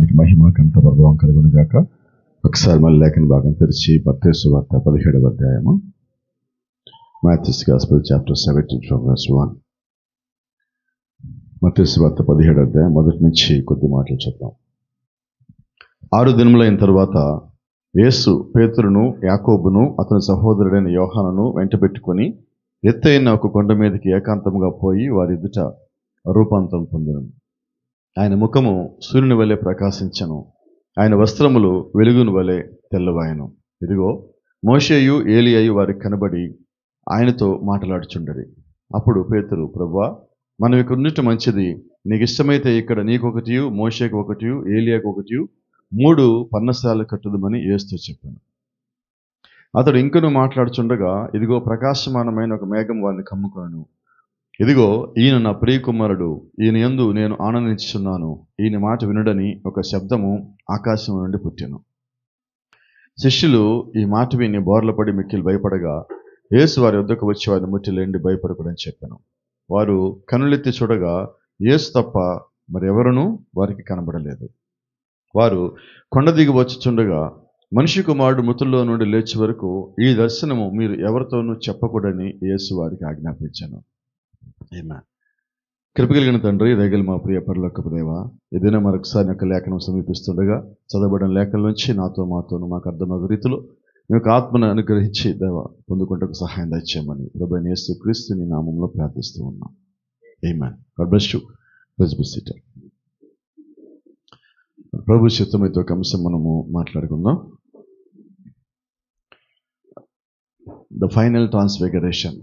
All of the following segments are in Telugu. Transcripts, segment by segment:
నామానికి మహిమ ఘనత ప్రభావం కలుగును గాక. ఒకసారి మళ్ళీ లేఖన భాగం తెరిచి మత్తయి సువార్త 17వ అధ్యాయము, Matthew's gospel chapter 17 from verse 1. మత్తయి సువార్త 17వ అధ్యాయం మొదటి నుంచి కొద్ది మాటలు చెప్తాం. 6 దినములైన తరువాత యేసు పేతురును, యాకోబును, అతని సహోదరుడైన యోహానును వెంటబెట్టుకొని ఎత్తైన ఒక కొండ మీదకి ఏకాంతముగా పోయి వారి ఎదుట రూపాంతరం పొందెను. ఆయన ముఖము సూర్యుని వలె ప్రకాశించెను, ఆయన వస్త్రములు వెలుగును వలె తెల్లవాయెను. ఇదిగో మోషేయు ఏలీయయు వారికి కనబడి ఆయనతో మాట్లాడుచుండరి. అప్పుడు పేతురు, ప్రభువా, మనం ఇక్కడ ఉన్నట్టు మంచిది. నీకు ఇష్టమైతే ఇక్కడ నీకొకటియు, మోషేకు ఒకటియు, ఏలియాకు ఒకటియు 3 పర్ణశాలలు కట్టుదమని యేసుతో చెప్పాను. అతడు ఇంకను మాట్లాడుచుండగా ఇదిగో ప్రకాశమానమైన ఒక మేఘం వారిని కమ్ముకొనెను. ఇదిగో ఈయన నా ప్రియ కుమారుడు, ఈయన యందు నేను ఆనందించుచున్నాను, ఈయన మాట వినుడని ఒక శబ్దము ఆకాశం నుండి పుట్టెను. శిష్యులు ఈ మాట విని బోర్లపడి మిక్కిలి భయపడగా యేసు వారి వద్దకు వచ్చి వారిని ముట్టిలేండి, భయపడకూడని చెప్పాను. వారు కనులెత్తి చూడగా యేసు తప్ప మరెవరునూ వారికి కనబడలేదు. వారు కొండ దిగి వచ్చుచుండగా మనిషి కుమారుడు మృతుల్లో నుండి లేచి వరకు ఈ దర్శనము మీరు ఎవరితోనూ చెప్పకూడని యేసు వారికి ఆజ్ఞాపించాను. ఆమేన్. కృప కలిగిన తండ్రి, దయగల మా ప్రియ పరలోకపు దేవా, ఏదైనా మరొకసారి యొక్క లేఖనం సమీపిస్తుండగా చదవబడిన లేఖల నుంచి మాతోను మాకు అర్థమయ్యే రీతిలో మీ యొక్క ఆత్మను అనుగ్రహించి దేవా పొందుకుంటకు సహాయం దయచేయమని ప్రభువైన యేసుక్రీస్తు నీ నామంలో ప్రార్థిస్తూ ఉన్నాం. Amen. God bless you. Please be seated. ప్రభు చిత్తమైతే ఒక అంశం మనము మాట్లాడుకుందాం. The final transfiguration.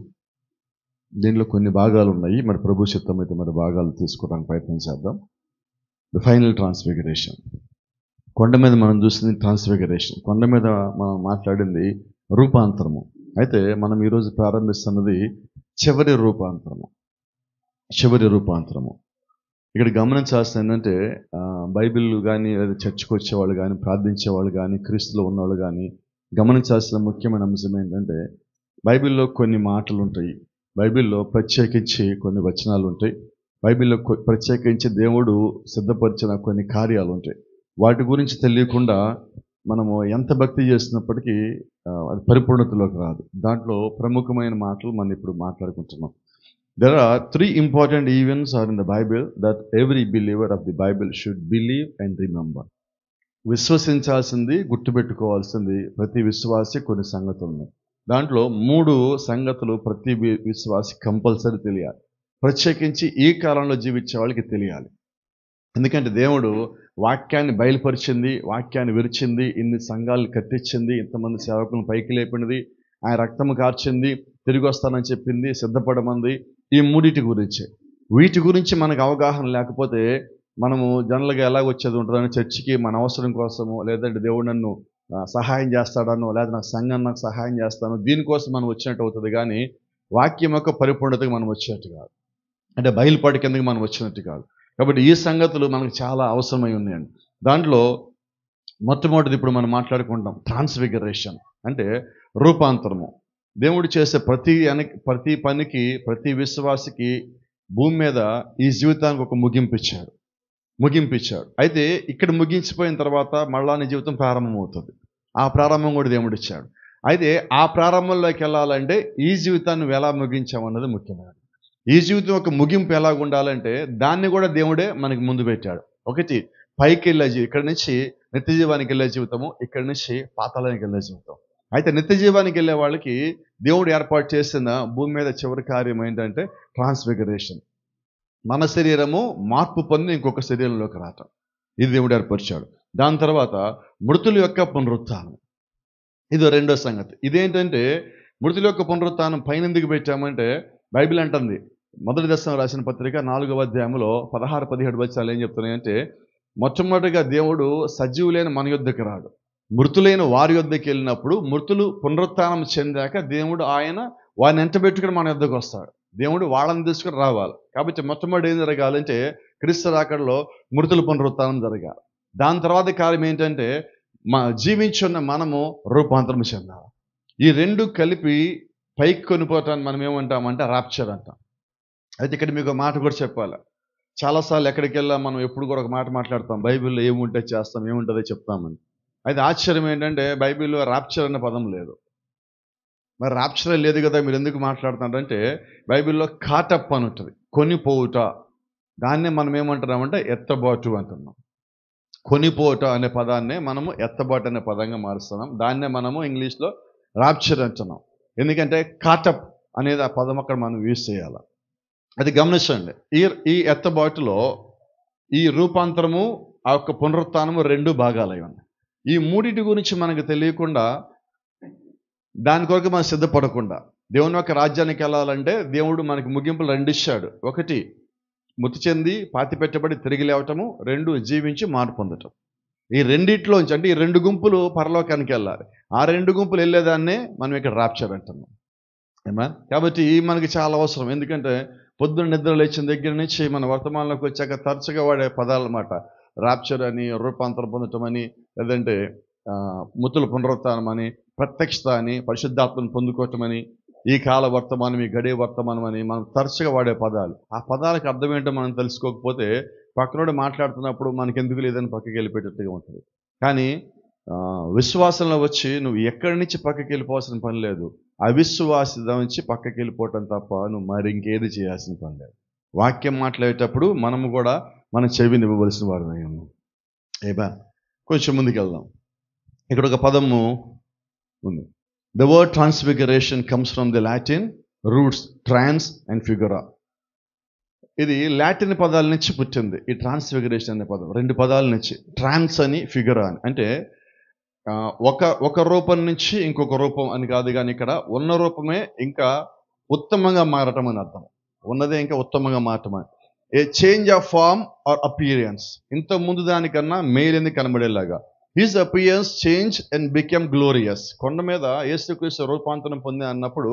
దీనిలో కొన్ని భాగాలు ఉన్నాయి. మరి ప్రభు చిత్తం అయితే మరి భాగాలు తీసుకోవడానికి ప్రయత్నం చేద్దాం. The final transfiguration. కొండ మీద మనం చూసింది ట్రాన్స్ఫిగరేషన్. కొండ మీద మనం మాట్లాడింది రూపాంతరము. అయితే మనం ఈరోజు ప్రారంభిస్తున్నది చివరి రూపాంతరము. చివరి రూపాంతరము. ఇక్కడ గమనించాల్సింది ఏంటంటే బైబిల్ కానీ లేదా చర్చికి వచ్చేవాళ్ళు కానీ, ప్రార్థించేవాళ్ళు కానీ, క్రీస్తులో ఉన్నవాళ్ళు కానీ గమనించాల్సిన ముఖ్యమైన అంశం ఏంటంటే బైబిల్లో కొన్ని మాటలు ఉంటాయి, బైబిల్లో ప్రత్యేకించి కొన్ని వచనాలు ఉంటాయి, బైబిల్లో ప్రత్యేకించి దేవుడు సిద్ధపరిచిన కొన్ని కార్యాలు ఉంటాయి. వాటి గురించి తెలియకుండా మనము ఎంత భక్తి చేసినప్పటికీ అది పరిపూర్ణతలోకి రాదు. దాంట్లో ప్రముఖమైన మాటలు మనం ఇప్పుడు మాట్లాడుకుంటున్నాం. There are 3 important events are in the Bible that every believer of the Bible should believe and remember. విశ్వసించాల్సింది, గుర్తుపెట్టుకోవాల్సింది ప్రతి విశ్వాసి కొన్ని సంగతులు ఉన్నాయి. దాంట్లో 3 సంగతులు ప్రతి విశ్వాసి కంపల్సరీ తెలియాలి. ప్రత్యేకించి ఈ కాలంలో జీవించే వాళ్ళకి తెలియాలి. ఎందుకంటే దేవుడు వాక్యాన్ని బయలుపరిచింది, వాక్యాన్ని విరిచింది, ఇన్ని సంఘాలు కట్టించింది, ఇంతమంది సేవకులను పైకి లేపినది, ఆయన రక్తము కార్చింది, తిరిగి వస్తానని చెప్పింది, సిద్ధపడమంది. ఈ 3 గురించి, వీటి గురించి మనకు అవగాహన లేకపోతే మనము జనరల్గా ఎలాగొచ్చేది ఉంటుందని చర్చికి మన అవసరం కోసము, లేదంటే దేవుడు నన్ను సహాయం చేస్తాడనో, లేదా నా సంఘం నాకు సహాయం చేస్తాను, దీనికోసం మనం వచ్చినట్టు అవుతుంది. కానీ వాక్యం యొక్క పరిపూర్ణతకు మనం వచ్చినట్టు కాదు, అంటే బయలుపాటి కిందకి మనం వచ్చినట్టు కాదు. కాబట్టి ఈ సంగతులు మనకు చాలా అవసరమై ఉన్నాయండి. దాంట్లో మొట్టమొదటిది ఇప్పుడు మనం మాట్లాడుకుంటాం ట్రాన్స్ఫిగరేషన్, అంటే రూపాంతరము. దేవుడు చేసే ప్రతి పనికి, ప్రతి విశ్వాసికి భూమి మీద ఈ జీవితానికి ఒక ముగింపిచ్చాడు. అయితే ఇక్కడ ముగించిపోయిన తర్వాత మళ్ళా నీ జీవితం ప్రారంభమవుతుంది. ఆ ప్రారంభం కూడా దేవుడు ఇచ్చాడు. అయితే ఆ ప్రారంభంలోకి వెళ్ళాలంటే ఈ జీవితాన్ని నువ్వు ఎలా ముగించామన్నది ముఖ్యమైనది. ఈ జీవితం యొక్క ముగింపు ఎలాగ ఉండాలంటే దాన్ని కూడా దేవుడే మనకి ముందు పెట్టాడు. ఒకటి పైకి వెళ్ళే ఇక్కడి నుంచి నిత్య జీవానికి వెళ్ళే జీవితము, ఇక్కడి నుంచి పాతాళానికి వెళ్ళే జీవితం. అయితే నిత్య జీవానికి వెళ్ళే వాళ్ళకి దేవుడు ఏర్పాటు చేసిన భూమి మీద చివరి కార్యం ఏంటంటే ట్రాన్స్ఫిగరేషన్. మన శరీరము మార్పు పొంది ఇంకొక శరీరంలోకి రావటం, ఇది దేవుడు ఏర్పరిచాడు. దాని తర్వాత మృతుల యొక్క పునరుత్థానం, ఇది రెండో సంగతి. ఇదేంటంటే మృతుల యొక్క పునరుత్థానం పైన ఎందుకు పెట్టామంటే బైబిల్ అంటుంది, మొదటి దశలో రాసిన పత్రిక 4వ అధ్యాయంలో 16-17 వచనాలు ఏం చెప్తున్నాయంటే, మొట్టమొదటిగా దేవుడు సజీవులైన మన యొద్దకు రాడు, మృతులైన వారి యొద్దకు వెళ్ళినప్పుడు మృతులు పునరుత్థానం చెందాక దేవుడు ఆయన వారిని ఎంటబెట్టుకుని మన యొద్దకు వస్తాడు. దేవుడు వాళ్ళని తీసుకుని రావాలి. కాబట్టి మొట్టమొదటి ఏం జరగాలంటే క్రీస్తు రాకడలో మృతుల పునరుత్థానం జరగాలి. దాని తర్వాత కార్యం ఏంటంటే జీవించున్న మనము రూపాంతరం చెందాలి. ఈ 2 కలిపి పైకి కొనిపోవటాన్ని మనం ఏమంటామంటే రాప్చర్ అంటాం. అయితే ఇక్కడ మీకు మాట కూడా చెప్పాలి. చాలాసార్లు ఎక్కడికి వెళ్ళా మనం ఎప్పుడు కూడా ఒక మాట మాట్లాడతాం, బైబిల్లో ఏముంటే చేస్తాం, ఏముంటుందో చెప్తామని. అయితే ఆశ్చర్యం ఏంటంటే బైబిల్లో రాప్చర్ అనే పదం లేదు. మరి రాప్చర్ లేదు కదా, మీరు ఎందుకు మాట్లాడుతున్నారంటే బైబిల్లో కాటప్ అని ఉంటుంది, కొనిపోవుట. దాన్నే మనం ఏమంటున్నామంటే ఎత్తబాటు అంటున్నాం. కొనిపోవుట అనే పదాన్నే మనము ఎత్తబాటు అనే పదంగా మారుస్తున్నాం. దాన్నే మనము ఇంగ్లీష్లో రాప్చర్ అంటున్నాం. ఎందుకంటే కాటప్ అనేది ఆ పదం అక్కడ మనం యూజ్ చేయాలి. అది గమనించండి. ఈ ఎత్తబాటులో ఈ రూపాంతరము, ఆ యొక్క పునరుత్థానము 2 భాగాలై ఉన్నాయి. ఈ మూడిటి గురించి మనకు తెలియకుండా, దాని కొరకు మనం సిద్ధపడకుండా, దేవుని యొక్క రాజ్యానికి వెళ్ళాలంటే దేవుడు మనకి ముగింపులు 2 ఇచ్చాడు. 1 మృతి చెంది పాతి పెట్టబడి తిరిగి లేవటము, 2 జీవించి మార్పు పొందటం. ఈ రెండిట్లోంచి, అంటే ఈ 2 గుంపులు పరలోకానికి వెళ్ళాలి. ఆ 2 గుంపులు వెళ్ళేదాన్నే మనం ఇక్కడ రాప్చర్ అంటున్నాం. ఏమా? కాబట్టి మనకి చాలా అవసరం. ఎందుకంటే పొద్దున్న నిద్ర లేచిన దగ్గర నుంచి మన వర్తమానంలోకి వచ్చాక తరచుగా వాడే పదాలు అన్నమాట. రాప్చర్ అని, రూపాంతరం పొందటం అని, లేదంటే మృతుల పునరుత్థానం అని, ప్రత్యక్షత అని, పరిశుద్ధాత్మను పొందుకోవటం అని, ఈ కాల వర్తమానం, ఈ గడియ వర్తమానం అని మనం తరచుగా వాడే పదాలు. ఆ పదాలకు అర్థం ఏంటో మనం తెలుసుకోకపోతే పక్కనోడు మాట్లాడుతున్నప్పుడు మనకెందుకు లేదని పక్కకి వెళ్ళిపోయేటట్టుగా ఉంటుంది. కానీ విశ్వాసంలో వచ్చి నువ్వు ఎక్కడి నుంచి పక్కకి వెళ్ళిపోవాల్సిన పని లేదు. అవిశ్వాసత నుంచి పక్కకి వెళ్ళిపోవటం తప్ప నువ్వు మరి ఇంకేది చేయాల్సిన పని లేదు. వాక్యం మాట్లాడేటప్పుడు మనము కూడా మన చెవిని ఇవ్వవలసిన వారు ఉన్నాము. ఏబా, కొంచెం ముందుకు వెళ్దాం. ఇక్కడ ఒక పదము ఉంది. The word transfiguration comes from the Latin roots trans and figura. ఇది లాటిన్ పదాల నుంచి పుట్టింది. ఈ ట్రాన్స్ఫిగరేషన్ అనే పదం 2 పదాల నుంచి, ట్రాన్స్ అని, ఫిగరా అని. అంటే ఒక రూపం నుంచి ఇంకొక రూపం అని కాదు, కానీ ఇక్కడ ఉన్న రూపమే ఇంకా ఉత్తమంగా మారటం అని అర్థం. ఉన్నదే ఇంకా ఉత్తమంగా మారటం అని. A change of form or appearance. ఇంత ముందు దానికన్నా మేలుని కనబడేలాగా. His appearance change and become glorious. కొండ మీద యేసుక్రీస్తు రూపాంతరం పొంది అన్నప్పుడు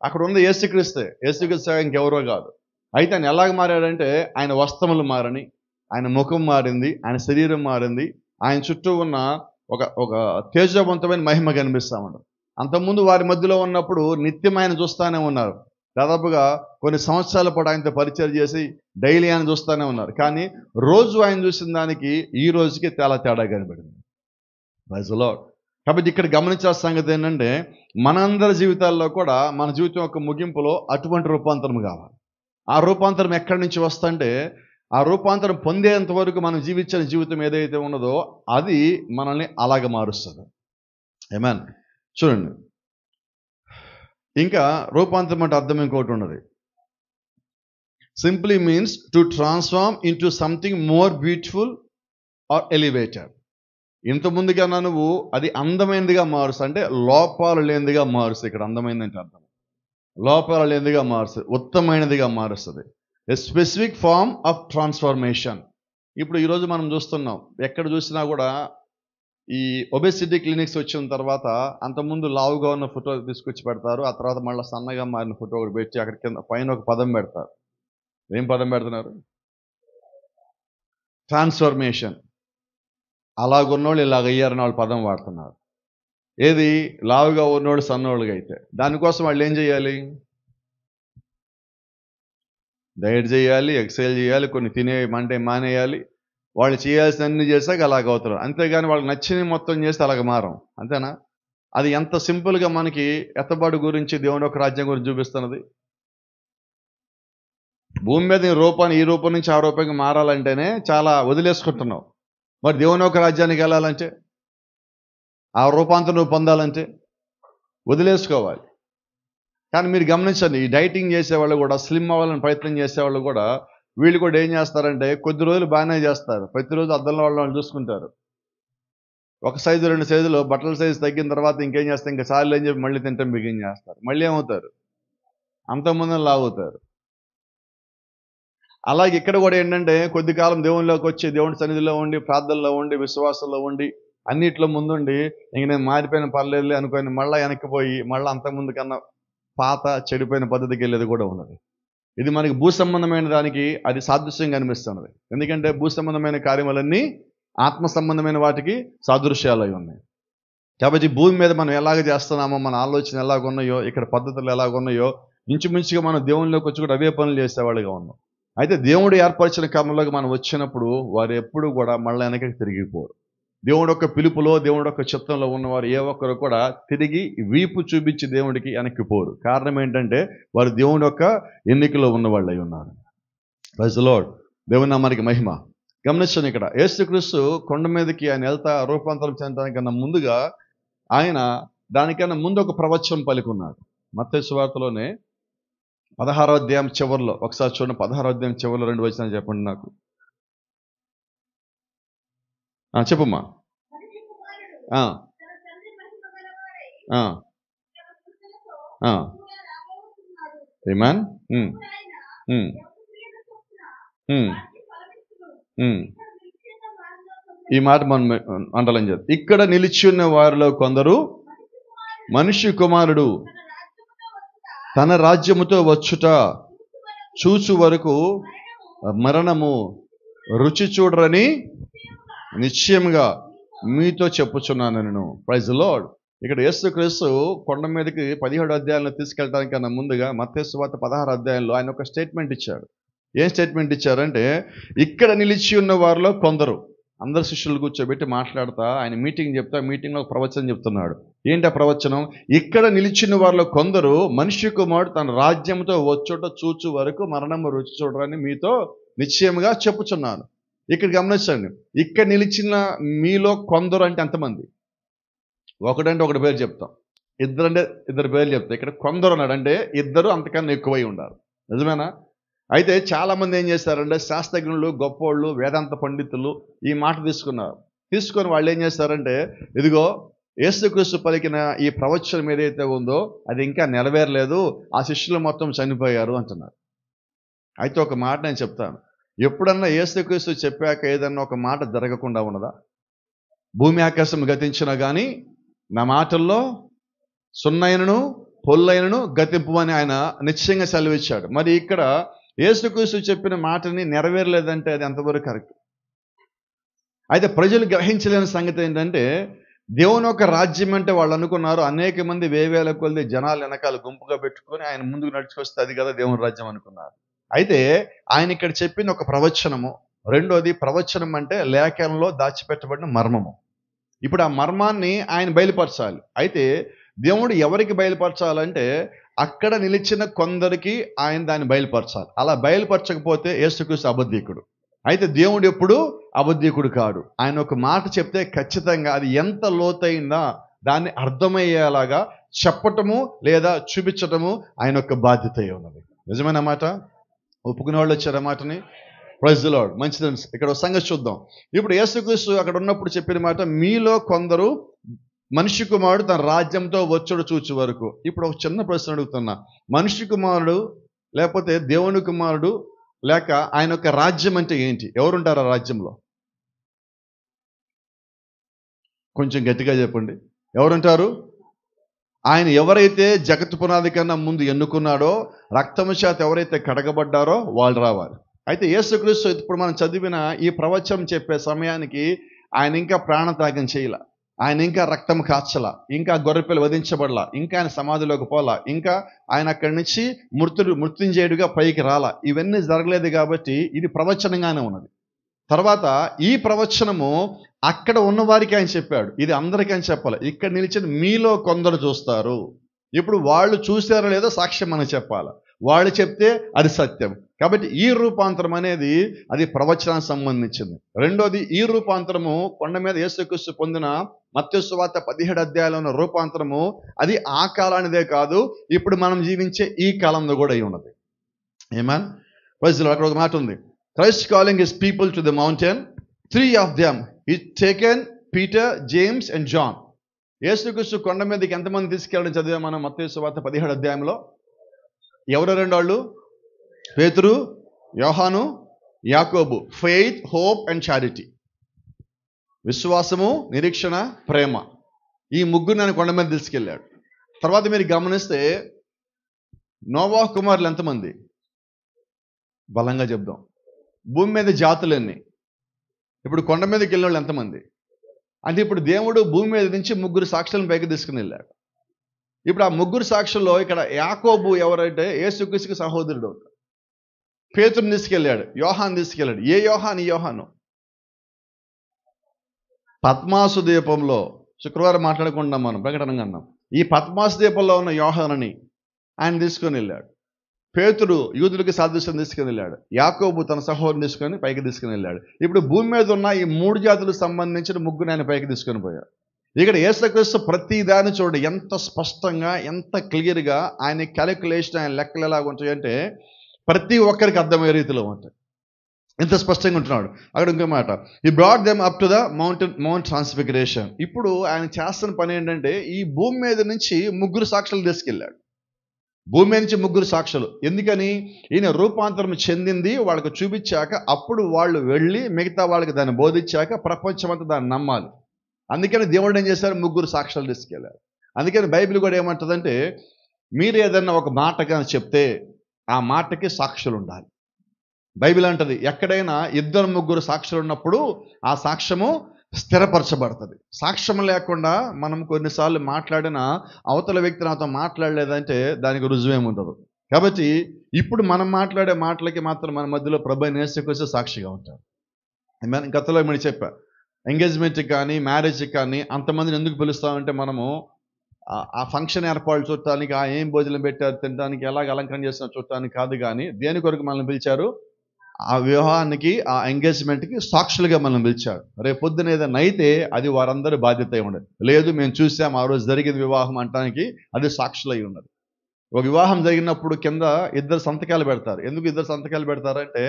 అక్కడ ఉంది యేసుక్రీస్తే. యేసుక్రీస్తు ఇంకెవరో కాదు. అయితే ఆయన ఎలాగ మారాడంటే, ఆయన వస్త్రములు మారని, ఆయన ముఖం మారింది, ఆయన శరీరం మారింది, ఆయన చుట్టూ ఉన్న ఒక తేజవంతమైన మహిమ కనిపిస్తూ ఉండదు. అంతకుముందు వారి మధ్యలో ఉన్నప్పుడు నిత్యం ఆయన చూస్తూనే ఉన్నారు. దాదాపుగా కొన్ని సంవత్సరాల పాటు ఆయనతో పరిచయం చేసి డైలీ ఆయన చూస్తూనే ఉన్నారు. కానీ రోజు ఆయన చూసిన దానికి ఈ రోజుకి చాలా తేడా కనబడింది. Praise the lord. కాబట్టి ఇక్కడ గమనించాల్సిన సంగతి ఏంటంటే, మనందరి జీవితాల్లో కూడా మన జీవితం యొక్క ముగింపులో అటువంటి రూపాంతరం కావాలి. ఆ రూపాంతరం ఎక్కడి నుంచి వస్తుంటే, ఆ రూపాంతరం పొందేంత వరకు మనం జీవించిన జీవితం ఏదైతే ఉన్నదో అది మనల్ని అలాగ మారుస్తుంది. ఆమేన్. చూడండి, ఇంకా రూపాంతరం అంటే అర్థం ఇంకోటి ఉన్నది. Simply means to transform into something more beautiful or elevated. ఇంత ముందుకన్నా నువ్వు అది అందమైనదిగా మారుస్తా, అంటే లోపాలు లేనిదిగా మారుస్తుంది. ఇక్కడ అందమైందంటే అర్థం లోపాలు లేనిదిగా మారుస్తుంది, ఉత్తమైనదిగా మారుస్తుంది. A specific form of transformation. ఇప్పుడు ఈరోజు మనం చూస్తున్నాం, ఎక్కడ చూసినా కూడా ఈ ఒబెసిటీ క్లినిక్స్ వచ్చిన తర్వాత అంతకుముందు లావుగా ఉన్న ఫోటో తీసుకొచ్చి పెడతారు. ఆ తర్వాత మళ్ళీ సన్నగా మారిన ఫోటో ఒకటి పెట్టి అక్కడ కింద పైన ఒక పదం పెడతారు. ఏం పదం పెడుతున్నారు? ట్రాన్స్ఫర్మేషన్. అలాగున్నోళ్ళు ఇలాగ అయ్యారని వాళ్ళు పదం వాడుతున్నారు. ఏది? లావుగా ఉన్నోళ్ళు సన్నోళ్ళుగా అయితే. దానికోసం వాళ్ళు ఏం చేయాలి? డైట్ చేయాలి, ఎక్సర్సైజ్ చేయాలి, కొన్ని తినేమంటే మానేయాలి. వాళ్ళు చేయాల్సిన అన్ని చేశాక అలాగ అవుతారు. అంతేగాని వాళ్ళకి నచ్చినవి మొత్తం చేస్తే అలాగ మారం. అంతేనా? అది ఎంత సింపుల్గా మనకి ఎత్తబాటు గురించి, దేవుని యొక్క రాజ్యం గురించి చూపిస్తున్నది. భూమి మీద ఈ రూపం నుంచి ఆ రూపంగా మారాలంటేనే చాలా వదిలేసుకుంటున్నావు. మరి దేవుని యొక్క రాజ్యానికి వెళ్ళాలంటే, ఆ రూపాంతరం నువ్వు పొందాలంటే వదిలేసుకోవాలి. కానీ మీరు గమనించండి, ఈ డైటింగ్ చేసేవాళ్ళు కూడా, స్లిమ్ అవ్వాలని ప్రయత్నం చేసేవాళ్ళు కూడా, వీళ్ళు కూడా ఏం చేస్తారంటే కొద్ది రోజులు బాగానే చేస్తారు. ప్రతిరోజు అద్దంలో వాళ్ళు చూసుకుంటారు. 1 సైజు 2 సైజులు బట్టల సైజు తగ్గిన తర్వాత ఇంకేం చేస్తారు? ఇంకా చాలు అని చెప్పి మళ్ళీ తింటాం బిగిన్ చేస్తారు. మళ్ళీ ఏమవుతారు? అంతకుముందు లాగుతారు. అలాగే ఇక్కడ కూడా ఏంటంటే, కొద్ది కాలం దేవునిలోకి వచ్చి, దేవుని సన్నిధిలో ఉండి, ప్రార్థనలో ఉండి, విశ్వాసంలో ఉండి, అన్నిట్లో ముందుండి, ఇంక నేను మారిపోయిన పర్లేదులే అనుకొని మళ్ళీ వెనక్కిపోయి మళ్ళీ అంతకుముందు కన్నా పాత చెడిపోయిన పద్ధతికి వెళ్ళేది కూడా ఉన్నది. ఇది మనకి భూ సంబంధమైన దానికి అది సాదృశ్యంగా అనిపిస్తున్నది. ఎందుకంటే భూ సంబంధమైన కార్యములన్నీ ఆత్మ సంబంధమైన వాటికి సాదృశ్యాలు అయి ఉన్నాయి. కాబట్టి భూమి మీద మనం ఎలాగ చేస్తున్నామో, మన ఆలోచన ఎలాగున్నాయో, ఇక్కడ పద్ధతులు ఎలాగున్నాయో, ఇంచుమించుగా మనం దేవునిలోకి వచ్చి కూడా అవే పనులు చేసేవాళ్ళుగా ఉన్నాం. అయితే దేవుడు ఏర్పరిచిన క్రమంలోకి మనం వచ్చినప్పుడు వారు ఎప్పుడు కూడా మళ్ళీ వెనకకి తిరిగిపోరు. దేవుడు యొక్క పిలుపులో, దేవుడు యొక్క చిత్తంలో ఉన్నవారు ఏ ఒక్కరు కూడా తిరిగి వీపు చూపించి దేవుడికి వెనక్కిపోరు. కారణం ఏంటంటే వారు దేవుని యొక్క ఎన్నికలో ఉన్నవాళ్ళు అయి ఉన్నారు. Praise the lord. దేవుని నామానికి మహిమ. గమనించండి, ఇక్కడ యేసుక్రీస్తు కొండ మీదకి ఆయన వెళ్తా రూపాంతరం చెందడానికన్నా ముందుగా ఆయన దానికన్నా ముందు ఒక ప్రవచనం పలికున్నాడు. మత్తయి సువార్తలోనే 16వ అధ్యాయం చివరిలో, ఒకసారి చూడండి, 16వ అధ్యాయం చివరిలో 2 వచనాలు చెప్పండి నాకు. చెప్పమ్మా. ఆమేన్. ఈ మాట మనం అండర్లైన్ చేద్దాం. ఇక్కడ నిలిచి ఉన్న వారిలో కొందరు మనిషి కుమారుడు తన రాజ్యముతో వచ్చుట చూచు వరకు మరణము రుచి చూడరని నిశ్చయముగా మీతో చెప్పుచున్నాను నేను. Praise the lord. ఇక్కడ యేసుక్రీస్తు కొండ మీదకి 17వ అధ్యాయంలో తీసుకెళ్ళడానికన్నా ముందుగా మత్తయి సువార్త 16వ అధ్యాయంలో ఆయన ఒక స్టేట్మెంట్ ఇచ్చాడు. ఏం స్టేట్మెంట్ ఇచ్చారంటే, ఇక్కడ నిలిచి ఉన్న వారిలో కొందరు, అందరు శిష్యులు కూర్చోబెట్టి మాట్లాడుతా ఆయన మీటింగ్ చెప్తా, మీటింగ్లో ప్రవచనం చెప్తున్నాడు. ఏంటి ఆ ప్రవచనం? ఇక్కడ నిలిచిన వారిలో కొందరు మనిషి కుమారుడు తన రాజ్యంతో వచ్చుట చూచు వరకు మరణము రుచి చూడరని మీతో నిశ్చయముగా చెప్పుచున్నాను. ఇక్కడ గమనించండి, ఇక్కడ నిలిచిన మీలో కొందరు అంటే ఎంతమంది? ఒకడంటే ఒకటి పేరు చెప్తాం, ఇద్దరంటే ఇద్దరు పేర్లు చెప్తాం. ఇక్కడ కొందరు అన్నాడు అంటే ఇద్దరు అంతకన్నా ఎక్కువై ఉండాలి. నిజమేనా? అయితే చాలామంది ఏం చేస్తారంటే శాస్త్రజ్ఞులు, గొప్పోళ్ళు, వేదాంత పండితులు ఈ మాట తీసుకొని వాళ్ళు ఏం చేస్తారంటే, ఇదిగో యేసుక్రీస్తు పలికిన ఈ ప్రవచనం ఏదైతే ఉందో అది ఇంకా నెరవేరలేదు, ఆ శిష్యులు మొత్తం చనిపోయారు అంటున్నారు. అయితే ఒక మాట నేను చెప్తాను, ఎప్పుడన్నా యేసుక్రీస్తు చెప్పాక ఏదన్నా ఒక మాట జరగకుండా ఉన్నదా? భూమి ఆకాశం గతించినా కానీ నా మాటల్లో సున్నైనను పొల్లైనను గతింపు అని ఆయన నిశ్చయంగా సెలవిచ్చాడు. మరి ఇక్కడ యేసుక్రీస్తు చెప్పిన మాటని నెరవేరలేదంటే అది ఎంతవరకు కరెక్ట్? అయితే ప్రజలు గ్రహించలేని సంగతి ఏంటంటే, దేవుని యొక్క రాజ్యం అంటే వాళ్ళు అనుకున్నారు అనేక మంది వేవేల కొద్ది జనాలు వెనకాల గుంపుగా పెట్టుకొని ఆయన ముందుకు నడుచుకొస్తే అది కదా దేవుని రాజ్యం అనుకున్నారు. అయితే ఆయన ఇక్కడ చెప్పిన ఒక ప్రవచనము, రెండోది ప్రవచనం అంటే లేఖనంలో దాచిపెట్టబడిన మర్మము. ఇప్పుడు ఆ మర్మాన్ని ఆయన బయలుపరచాలి. అయితే దేవుడు ఎవరికి బయలుపరచాలంటే అక్కడ నిలిచిన కొందరికి ఆయన దాన్ని బయలుపరచాలి. అలా బయలుపరచకపోతే యేసుక్రీస్తు అబద్ధీకుడు. అయితే దేవుడు ఎప్పుడు అబద్ధీకుడు కాడు. ఆయన ఒక మాట చెప్తే ఖచ్చితంగా అది ఎంత లోతైందా దాన్ని అర్థమయ్యేలాగా చెప్పటము లేదా చూపించటము ఆయన యొక్క బాధ్యత ఉన్నది. నిజమైన మాట. ఒప్పుకునే వాళ్ళు వచ్చారు ఆ మాటని. Praise the lord. మంచిది. ఇక్కడ సంగతి చూద్దాం. ఇప్పుడు యేసుక్రీస్తు అక్కడ ఉన్నప్పుడు చెప్పిన మాట, మీలో కొందరు మనిషి కుమారుడు తన రాజ్యంతో వచ్చుడు చూచు వరకు. ఇప్పుడు ఒక చిన్న ప్రశ్న అడుగుతున్నా, మనిషి కుమారుడు లేకపోతే దేవుని కుమారుడు లేక ఆయన యొక్క రాజ్యం అంటే ఏంటి? ఎవరుంటారు ఆ రాజ్యంలో? కొంచెం గట్టిగా చెప్పండి. ఎవరుంటారు? ఆయన ఎవరైతే జగత్తు పునాది కన్నా ముందు ఎన్నుకున్నాడో, రక్తము చేత ఎవరైతే కడగబడ్డారో వాళ్ళు రావాలి. అయితే యేసుక్రీస్తు ఇప్పుడు మనం చదివిన ఈ ప్రవచనం చెప్పే సమయానికి ఆయన ఇంకా ప్రాణత్యాగం చేయలా, ఆయన ఇంకా రక్తం కార్చలా, ఇంకా గొర్రెపిల్ల వధించబడలా, ఇంకా ఆయన సమాధిలోకి పోలా, ఇంకా ఆయన అక్కడి నుంచి మృత్యుంజయుడిగా పైకి రాలా. ఇవన్నీ జరగలేదు కాబట్టి ఇది ప్రవచనంగానే ఉన్నది. తర్వాత ఈ ప్రవచనము అక్కడ ఉన్న వారికి ఆయన చెప్పాడు, ఇది అందరికీ ఆయన చెప్పాలి. ఇక్కడ నిలిచిన మీలో కొందరు చూస్తారు. ఇప్పుడు వాళ్ళు చూసారో లేదో సాక్ష్యం మనం చెప్పాలి. వాళ్ళు చెప్తే అది సత్యం. కాబట్టి ఈ రూపాంతరం అనేది అది ప్రవచనానికి సంబంధించింది. రెండోది, ఈ రూపాంతరము కొండ మీద యేసుక్రీస్తు పొందిన మత్తయి సువార్త 17వ అధ్యాయంలో ఉన్న రూపాంతరము అది ఆ కాలానిదే కాదు, ఇప్పుడు మనం జీవించే ఈ కాలంలో కూడా అయి ఉన్నది. ఆమేన్. Praise the Lord. అక్కడ ఒక మాట ఉంది, Christ calling his people to the mountain, 3 of them he taken Peter, James and John. యేసుక్రీస్తు కొండ మీదకి ఎంతమంది తీసుకెళ్ళడం చదివాం మనం మత్తయి సువార్త 17వ అధ్యాయంలో. ఎవరు రెండు వాళ్ళు? పేతురు, యోహాను, యాకోబు. Faith, hope and charity. విశ్వాసము, నిరీక్షణ, ప్రేమ. ఈ ముగ్గురు నేను కొండ మీద తీసుకెళ్ళాడు. తర్వాత మీరు గమనిస్తే నోవాహు కుమారులు ఎంతమంది? బలంగా చెప్దాం. భూమి మీద జాతులన్నీ. ఇప్పుడు కొండ మీదకి వెళ్ళిన వాళ్ళు ఎంతమంది? అంటే ఇప్పుడు దేవుడు భూమి మీద నుంచి 3 సాక్షులను పైకి తీసుకుని వెళ్ళాడు. ఇప్పుడు ఆ 3 సాక్షుల్లో ఇక్కడ యాకోబు ఎవరైతే యేసుక్రీస్తుకి సహోదరుడు. పేతురుని తీసుకెళ్ళాడు, యోహాను తీసుకెళ్ళాడు. ఏ యోహాను? ఈ యోహాను పద్మాసు ద్వీపంలో శుక్రవారం మాట్లాడుకుంటున్నాం మనం, ప్రకటనగా అన్నాం. ఈ పద్మాసు ద్వీపంలో ఉన్న యోహానుని ఆయన తీసుకొని వెళ్ళాడు. పేతురు యూదులకి సాదృశ్యం తీసుకుని వెళ్ళాడు. యాకోబు తన సహోదరుని తీసుకొని పైకి తీసుకుని వెళ్ళాడు. ఇప్పుడు భూమి మీద ఉన్న ఈ 3 జాతులకు సంబంధించిన ముగ్గురు ఆయన పైకి తీసుకొని పోయాడు. ఇక్కడ యేసుక్రీస్తు ప్రతి దాన్ని చూడండి ఎంత స్పష్టంగా, ఎంత క్లియర్గా ఆయన క్యాలిక్యులేషన్, ఆయన లెక్కలు ఎలాగ ఉంటాయంటే ప్రతి ఒక్కరికి అర్థమయ్యే రీతిలో ఉంటాయి. ఎంత స్పష్టంగా ఉంటున్నాడు. అక్కడ ఇంకో మాట, ఈ brought them up to the mount transfiguration. ఇప్పుడు ఆయన చేస్తున్న పని ఏంటంటే ఈ భూమి మీద నుంచి 3 సాక్షులు తీసుకెళ్ళాడు. భూమి నుంచి 3 సాక్షులు. ఎందుకని? ఈయన రూపాంతరం చెందింది వాళ్ళకు చూపించాక అప్పుడు వాళ్ళు వెళ్ళి మిగతా వాళ్ళకి దాన్ని బోధించాక ప్రపంచమంతా దాన్ని నమ్మాలి. అందుకని దేవుడు ఏం చేశారు? 3 సాక్షులు తీసుకెళ్ళారు. అందుకని బైబిల్ కూడా ఏమంటుందంటే మీరు ఏదన్నా ఒక మాట కానీ చెప్తే ఆ మాటకి సాక్షులు ఉండాలి. బైబిల్ అంటది ఎక్కడైనా 2-3 సాక్షులు ఉన్నప్పుడు ఆ సాక్ష్యము స్థిరపరచబడుతుంది. సాక్ష్యం లేకుండా మనం కొన్నిసార్లు మాట్లాడిన అవతల వ్యక్తి నాతో మాట్లాడలేదంటే దానికి రుజువేముండదు. కాబట్టి ఇప్పుడు మనం మాట్లాడే మాటలకి మాత్రం మన మధ్యలో ప్రభువైన యేసుక్రీస్తు సాక్షిగా ఉంటారు. గతంలో ఏమని చెప్పా, ఎంగేజ్మెంట్కి కానీ మ్యారేజ్కి కానీ అంతమందిని ఎందుకు పిలుస్తామంటే మనము ఆ ఫంక్షన్ ఏర్పాటు చూడటానికి, ఆ ఏం భోజనం పెట్టారు తినడానికి, ఎలాగ అలంకరణ చేస్తున్న చూడటానికి కాదు. కానీ దేని కొరకు మనల్ని పిలిచారు? ఆ వివాహానికి, ఆ ఎంగేజ్మెంట్కి సాక్షులుగా మనం పిలిచాడు. రేపు పొద్దున ఏదైనా అయితే అది వారందరి బాధ్యత అయి ఉండదు. లేదు మేము చూసాం ఆ రోజు జరిగింది వివాహం అంటానికి అది సాక్షులు అయి ఉన్నది. ఒక వివాహం జరిగినప్పుడు కింద 2 సంతకాలు పెడతారు. ఎందుకు 2 సంతకాలు పెడతారంటే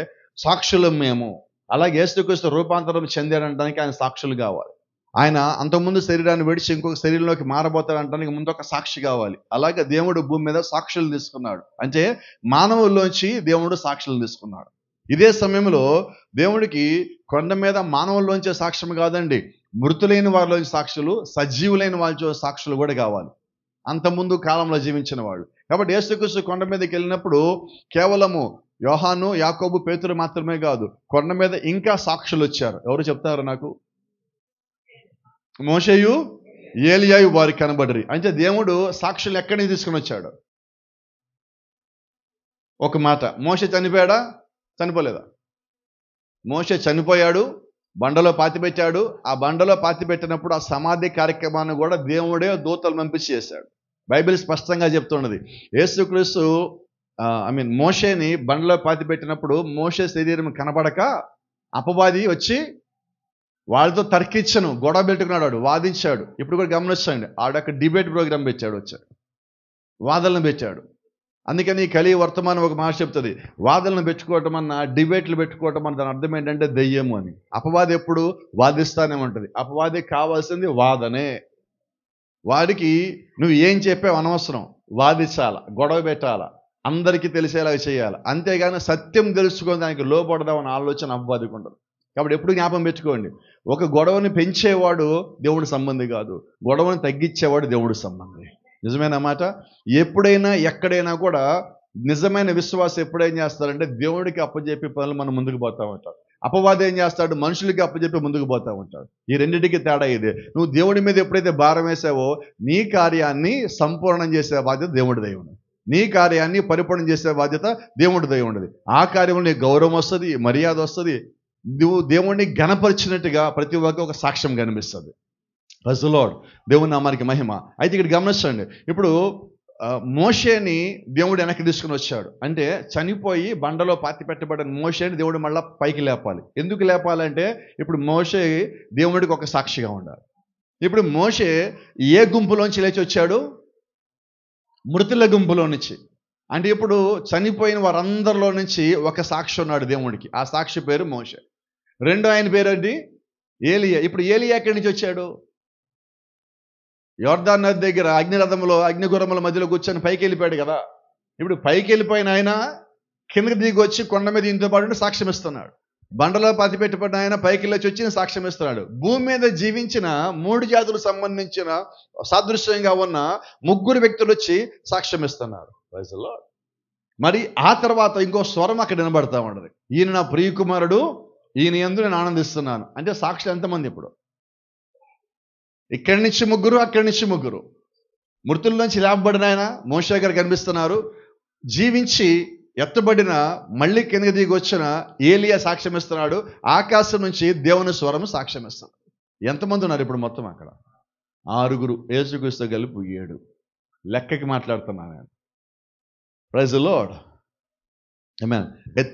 సాక్షులం మేము. అలాగే యేసుక్రీస్తు రూపాంతరం చెందాడనడానికి ఆయన సాక్షులు కావాలి. ఆయన అంతకుముందు శరీరాన్ని విడిచి ఇంకొక శరీరంలోకి మారబోతాడంటానికి ముందు ఒక సాక్షి కావాలి. అలాగే దేవుడు భూమి మీద సాక్షులు తీసుకున్నాడు. అంటే మానవుల్లోంచి దేవుడు సాక్షులు తీసుకున్నాడు. ఇదే సమయంలో దేవుడికి కొండ మీద మానవుల్లోంచే సాక్ష్యం కాదండి, మృతులైన వారిలోంచి సాక్షులు, సజీవులైన వాళ్ళ సాక్షులు కూడా కావాలి. అంతకుముందు కాలంలో జీవించిన వాళ్ళు. కాబట్టి యేసుక్రీస్తు కొండ మీదకి వెళ్ళినప్పుడు కేవలము యోహాను, యాకోబు, పేతురు మాత్రమే కాదు, కొండ మీద ఇంకా సాక్షులు వచ్చారు. ఎవరు చెప్తారు నాకు? మోషేయు, ఏలియాయు వారికి కనబడరి. అంటే దేవుడు సాక్షులు ఎక్కడి నుంచి తీసుకుని వచ్చాడు? ఒక మాట, మోషే చనిపోయాడా? చనిపోలేదా? మోషే చనిపోయాడు, బండలో పాతిపెట్టాడు. ఆ బండలో పాతిపెట్టినప్పుడు ఆ సమాధి కార్యక్రమాన్ని కూడా దేవుడే దూతలు పంపించి చేశాడు. బైబిల్ స్పష్టంగా చెప్తున్నది. యేసుక్రీస్తు మోషేని బండలో పాతిపెట్టినప్పుడు మోషే శరీరం కనబడక అపవాది వచ్చి వాళ్ళతో తర్కించను, గొడవ పెట్టుకున్నాడు, వాడు వాదించాడు. ఇప్పుడు కూడా గమనించండి, ఆడొక డిబేట్ ప్రోగ్రామ్ పెట్టాడు, వచ్చాడు వాదనలు పెట్టాడు. అందుకని కలి వర్తమానం ఒక మాట చెప్తుంది, వాదనలు పెట్టుకోవటం అన్న, డిబేట్లు పెట్టుకోవటం అన్న దాని అర్థం ఏంటంటే దెయ్యము అని. అపవాది ఎప్పుడు వాదిస్తానే ఉంటుంది. అపవాదికి కావాల్సింది వాదనే. వాడికి నువ్వు ఏం చెప్పావు అనవసరం, వాదించాల, గొడవ పెట్టాల, అందరికీ తెలిసేలాగా చేయాలి. అంతేగాని సత్యం తెలుసుకొని దానికి లోపడదామని ఆలోచన అపవాదికి ఉండదు. కాబట్టి ఎప్పుడు జ్ఞాపకం పెట్టుకోండి, ఒక గొడవని పెంచేవాడు దేవుడి సంబంధి కాదు, గొడవని తగ్గించేవాడు దేవుడి సంబంధి. నిజమైన మాట. ఎప్పుడైనా ఎక్కడైనా కూడా నిజమైన విశ్వాసం ఎప్పుడేం చేస్తారంటే దేవుడికి అప్పచెప్పి పనులు మనం ముందుకు పోతా ఉంటాం. అపవాది ఏం చేస్తాడు? మనుషులకి అప్పచెప్పి ముందుకు పోతా ఉంటాడు. ఈ రెండింటికి తేడా ఇదే. నువ్వు దేవుడి మీద ఎప్పుడైతే భారం వేసావో నీ కార్యాన్ని సంపూర్ణం చేసే బాధ్యత దేవుడిదై ఉండదు. నీ కార్యాన్ని పరిపూర్ణం చేసే బాధ్యత దేవుడిదై ఉండదు. ఆ కార్యంలో నీకు గౌరవం వస్తుంది, మర్యాద వస్తుంది. నువ్వు దేవుడిని ఘనపరిచినట్టుగా ప్రతి ఒక్క ఒక సాక్ష్యం కనిపిస్తుంది. Praise the lord. దేవుని నామానికి మహిమ. అయితే ఇక్కడ గమనించండి, ఇప్పుడు మోషేని దేవుడు వెనక్కి తీసుకుని వచ్చాడు. అంటే చనిపోయి బండలో పాతి పెట్టబడిన మోషేని దేవుడు మళ్ళీ పైకి లేపాలి. ఎందుకు లేపాలంటే ఇప్పుడు మోషే దేవుడికి ఒక సాక్షిగా ఉండాలి. ఇప్పుడు మోషే ఏ గుంపులోంచి లేచి వచ్చాడు? మృతుల గుంపులో నుంచి. అంటే ఇప్పుడు చనిపోయిన వారందరిలో నుంచి ఒక సాక్షి ఉన్నాడు దేవుడికి. ఆ సాక్షి పేరు మోషే. రెండో ఆయన పేరు ఏంటి? ఏలియా. ఇప్పుడు ఏలియా ఎక్కడి నుంచి వచ్చాడు? యోర్దాను నది దగ్గర అగ్నిరథంలో, అగ్నిగురముల మధ్యలో కూర్చొని పైకి వెళ్ళిపోయాడు కదా. ఇప్పుడు పైకి వెళ్ళిపోయిన ఆయన కిందకి దిగి వచ్చి కొండ మీద ఇంతో పాటు సాక్ష్యం ఇస్తున్నాడు. బండలో పాతి పెట్టబడిన ఆయన పైకి వెళ్ళి వచ్చి సాక్ష్యం ఇస్తున్నాడు. భూమి మీద జీవించిన 3 జాతులకు సంబంధించిన సాదృశ్యంగా ఉన్న 3 వ్యక్తులు వచ్చి సాక్ష్యం ఇస్తున్నారు. Praise the lord. మరి ఆ తర్వాత ఇంకో స్వరం అక్కడ వినబడతా ఉండదు, ఈయన నా ప్రియకుమారుడు, ఈయన యందు నేను ఆనందిస్తున్నాను. అంటే సాక్షులు ఎంతమంది? ఇప్పుడు ఇక్కడి నుంచి 3, అక్కడి నుంచి 3. మృతుల నుంచి లేపబడిన ఆయన మోషే గారు కనిపిస్తున్నారు. జీవించి ఎత్తబడిన మళ్ళీ కిందకి దిగి వచ్చిన ఏలియా సాక్ష్యం ఇస్తున్నాడు. ఆకాశం నుంచి దేవుని స్వరం సాక్ష్యం ఇస్తున్నాడు. ఎంతమంది ఉన్నారు ఇప్పుడు మొత్తం అక్కడ? 6, యేసుక్రీస్తు కలిపి 7. లెక్కకి మాట్లాడుతున్నాను నేను. Praise the lord. ఆమేన్.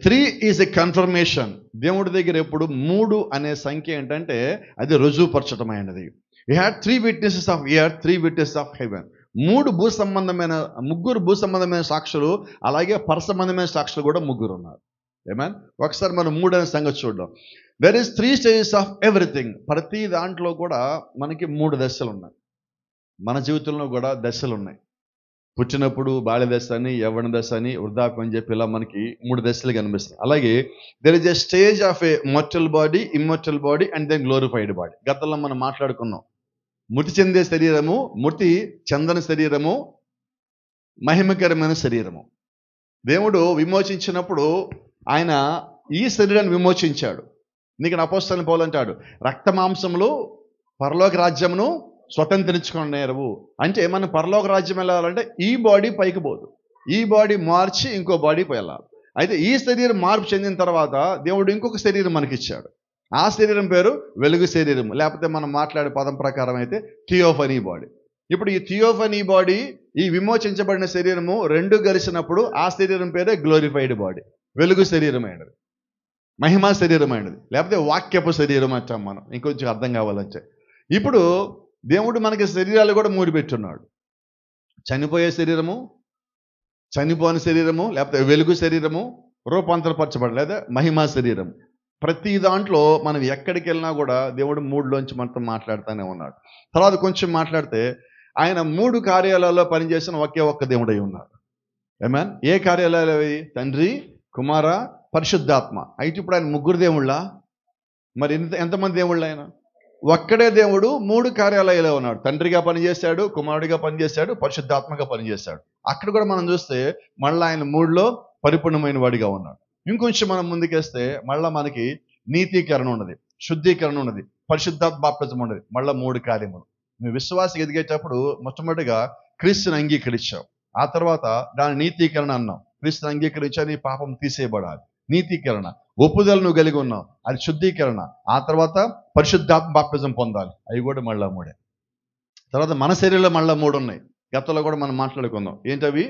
3 ఈజ్ ఎ కన్ఫర్మేషన్. దేవుడి దగ్గర ఎప్పుడు 3 అనే సంఖ్య ఏంటంటే అది రుజువుపరచటమైనది. We had 3 witnesses of earth, 3 witnesses of heaven. 3 ముగ్గురు భూ సంబంధమైన సాక్షులు, అలాగే పరసంబంధమైన సాక్షులు కూడా 3 ఉన్నారు. ఆమేన్. ఒకసారి మనం 3 అనే సంగతి చూద్దాం. There is 3 stages of everything. ప్రతి దాంట్లో కూడా మనకి 3 దశలు ఉన్నాయి. మన జీవితంలో కూడా దశలు ఉన్నాయి. పుట్టినప్పుడు బాల్య దశ అని, యవ్వన దశ అని, వృద్ధాప్యం అని చెప్పి ఇలా మనకి 3 దశలు కనిపిస్తాయి. అలాగే there is a stage of a mortal body, immortal body and then glorified body. గతంలో మనం మాట్లాడుకున్నాం. మృతి చెందే శరీరము, మృతి చెందని శరీరము, మహిమకరమైన శరీరము. దేవుడు విమోచించినప్పుడు ఆయన ఈ శరీరాన్ని విమోచించాడు. నీకు అపోస్తలుడైన పౌలు అంటాడు, రక్త మాంసములు పరలోక రాజ్యమును స్వతంత్రించుకునేరు. అంటే మనం పరలోక రాజ్యం వెళ్ళాలంటే ఈ బాడీ పైకి పోదు, ఈ బాడీ మార్చి ఇంకో బాడీకి వెళ్ళాలి. అయితే ఈ శరీరం మార్పు చెందిన తర్వాత దేవుడు ఇంకొక శరీరం మనకిచ్చాడు. ఆ శరీరం పేరు వెలుగు శరీరం, లేకపోతే మనం మాట్లాడే పదం ప్రకారం అయితే థియోఫనీ బాడీ. ఇప్పుడు ఈ థియోఫనీ బాడీ, ఈ విమోచించబడిన శరీరము 2 కలిసినప్పుడు ఆ శరీరం పేరే గ్లోరిఫైడ్ బాడీ, వెలుగు శరీరమైనది, మహిమా శరీరమైనది, లేకపోతే వాక్యపు శరీరం అంటాం మనం ఇంకొంచెం అర్థం కావాలంటే. ఇప్పుడు దేవుడు మనకి శరీరాలు కూడా 3 పెట్టున్నాడు. చనిపోయే శరీరము, చనిపోని శరీరము, లేకపోతే వెలుగు శరీరము, రూపాంతరపరచబడి లేదా మహిమా శరీరం. ప్రతి దాంట్లో మనం ఎక్కడికి వెళ్ళినా కూడా దేవుడు 3లోంచి మనతో మాట్లాడుతూనే ఉన్నాడు. తర్వాత కొంచెం మాట్లాడితే ఆయన 3 కార్యాలయాల్లో పనిచేసిన ఒకే ఒక్క దేవుడై ఉన్నాడు. ఆమేన్. ఏ కార్యాలయాలు అవి? తండ్రి, కుమార, పరిశుద్ధాత్మ. అయితే ఇప్పుడు ఆయన 3 దేవుళ్ళ? మరి ఎంతమంది దేవుళ్ళు ఆయన? ఒక్కడే దేవుడు 3 కార్యాలయాల్లో ఉన్నాడు. తండ్రిగా పనిచేశాడు, కుమారుడిగా పనిచేశాడు, పరిశుద్ధాత్మగా పనిచేశాడు. అక్కడ కూడా మనం చూస్తే మళ్ళీ ఆయన 3లో పరిపూర్ణమైన వాడిగా ఉన్నాడు. ఇంకొంచెం మనం ముందుకేస్తే మళ్ళీ మనకి నీతీకరణ ఉన్నది, శుద్ధీకరణ ఉన్నది, పరిశుద్ధాత్మ బాప్తిజం ఉన్నది. మళ్ళీ 3 కార్యములు. నువ్వు విశ్వాసం ఎదిగేటప్పుడు మొట్టమొదటిగా క్రీస్తుని అంగీకరించావు, ఆ తర్వాత దాని నీతీకరణ అన్నాం. క్రీస్తుని అంగీకరించా, నీ పాపం తీసేయబడాలి, నీతీకరణ. ఒప్పుదల నువ్వు కలిగి ఉన్నావు, అది శుద్ధీకరణ. ఆ తర్వాత పరిశుద్ధాత్మ బాప్తిజం పొందాలి, అవి కూడా మళ్ళీ 3. తర్వాత మన శరీరంలో మళ్ళీ 3 ఉన్నాయి. గతంలో కూడా మనం మాట్లాడుకుందాం. ఏంటవి?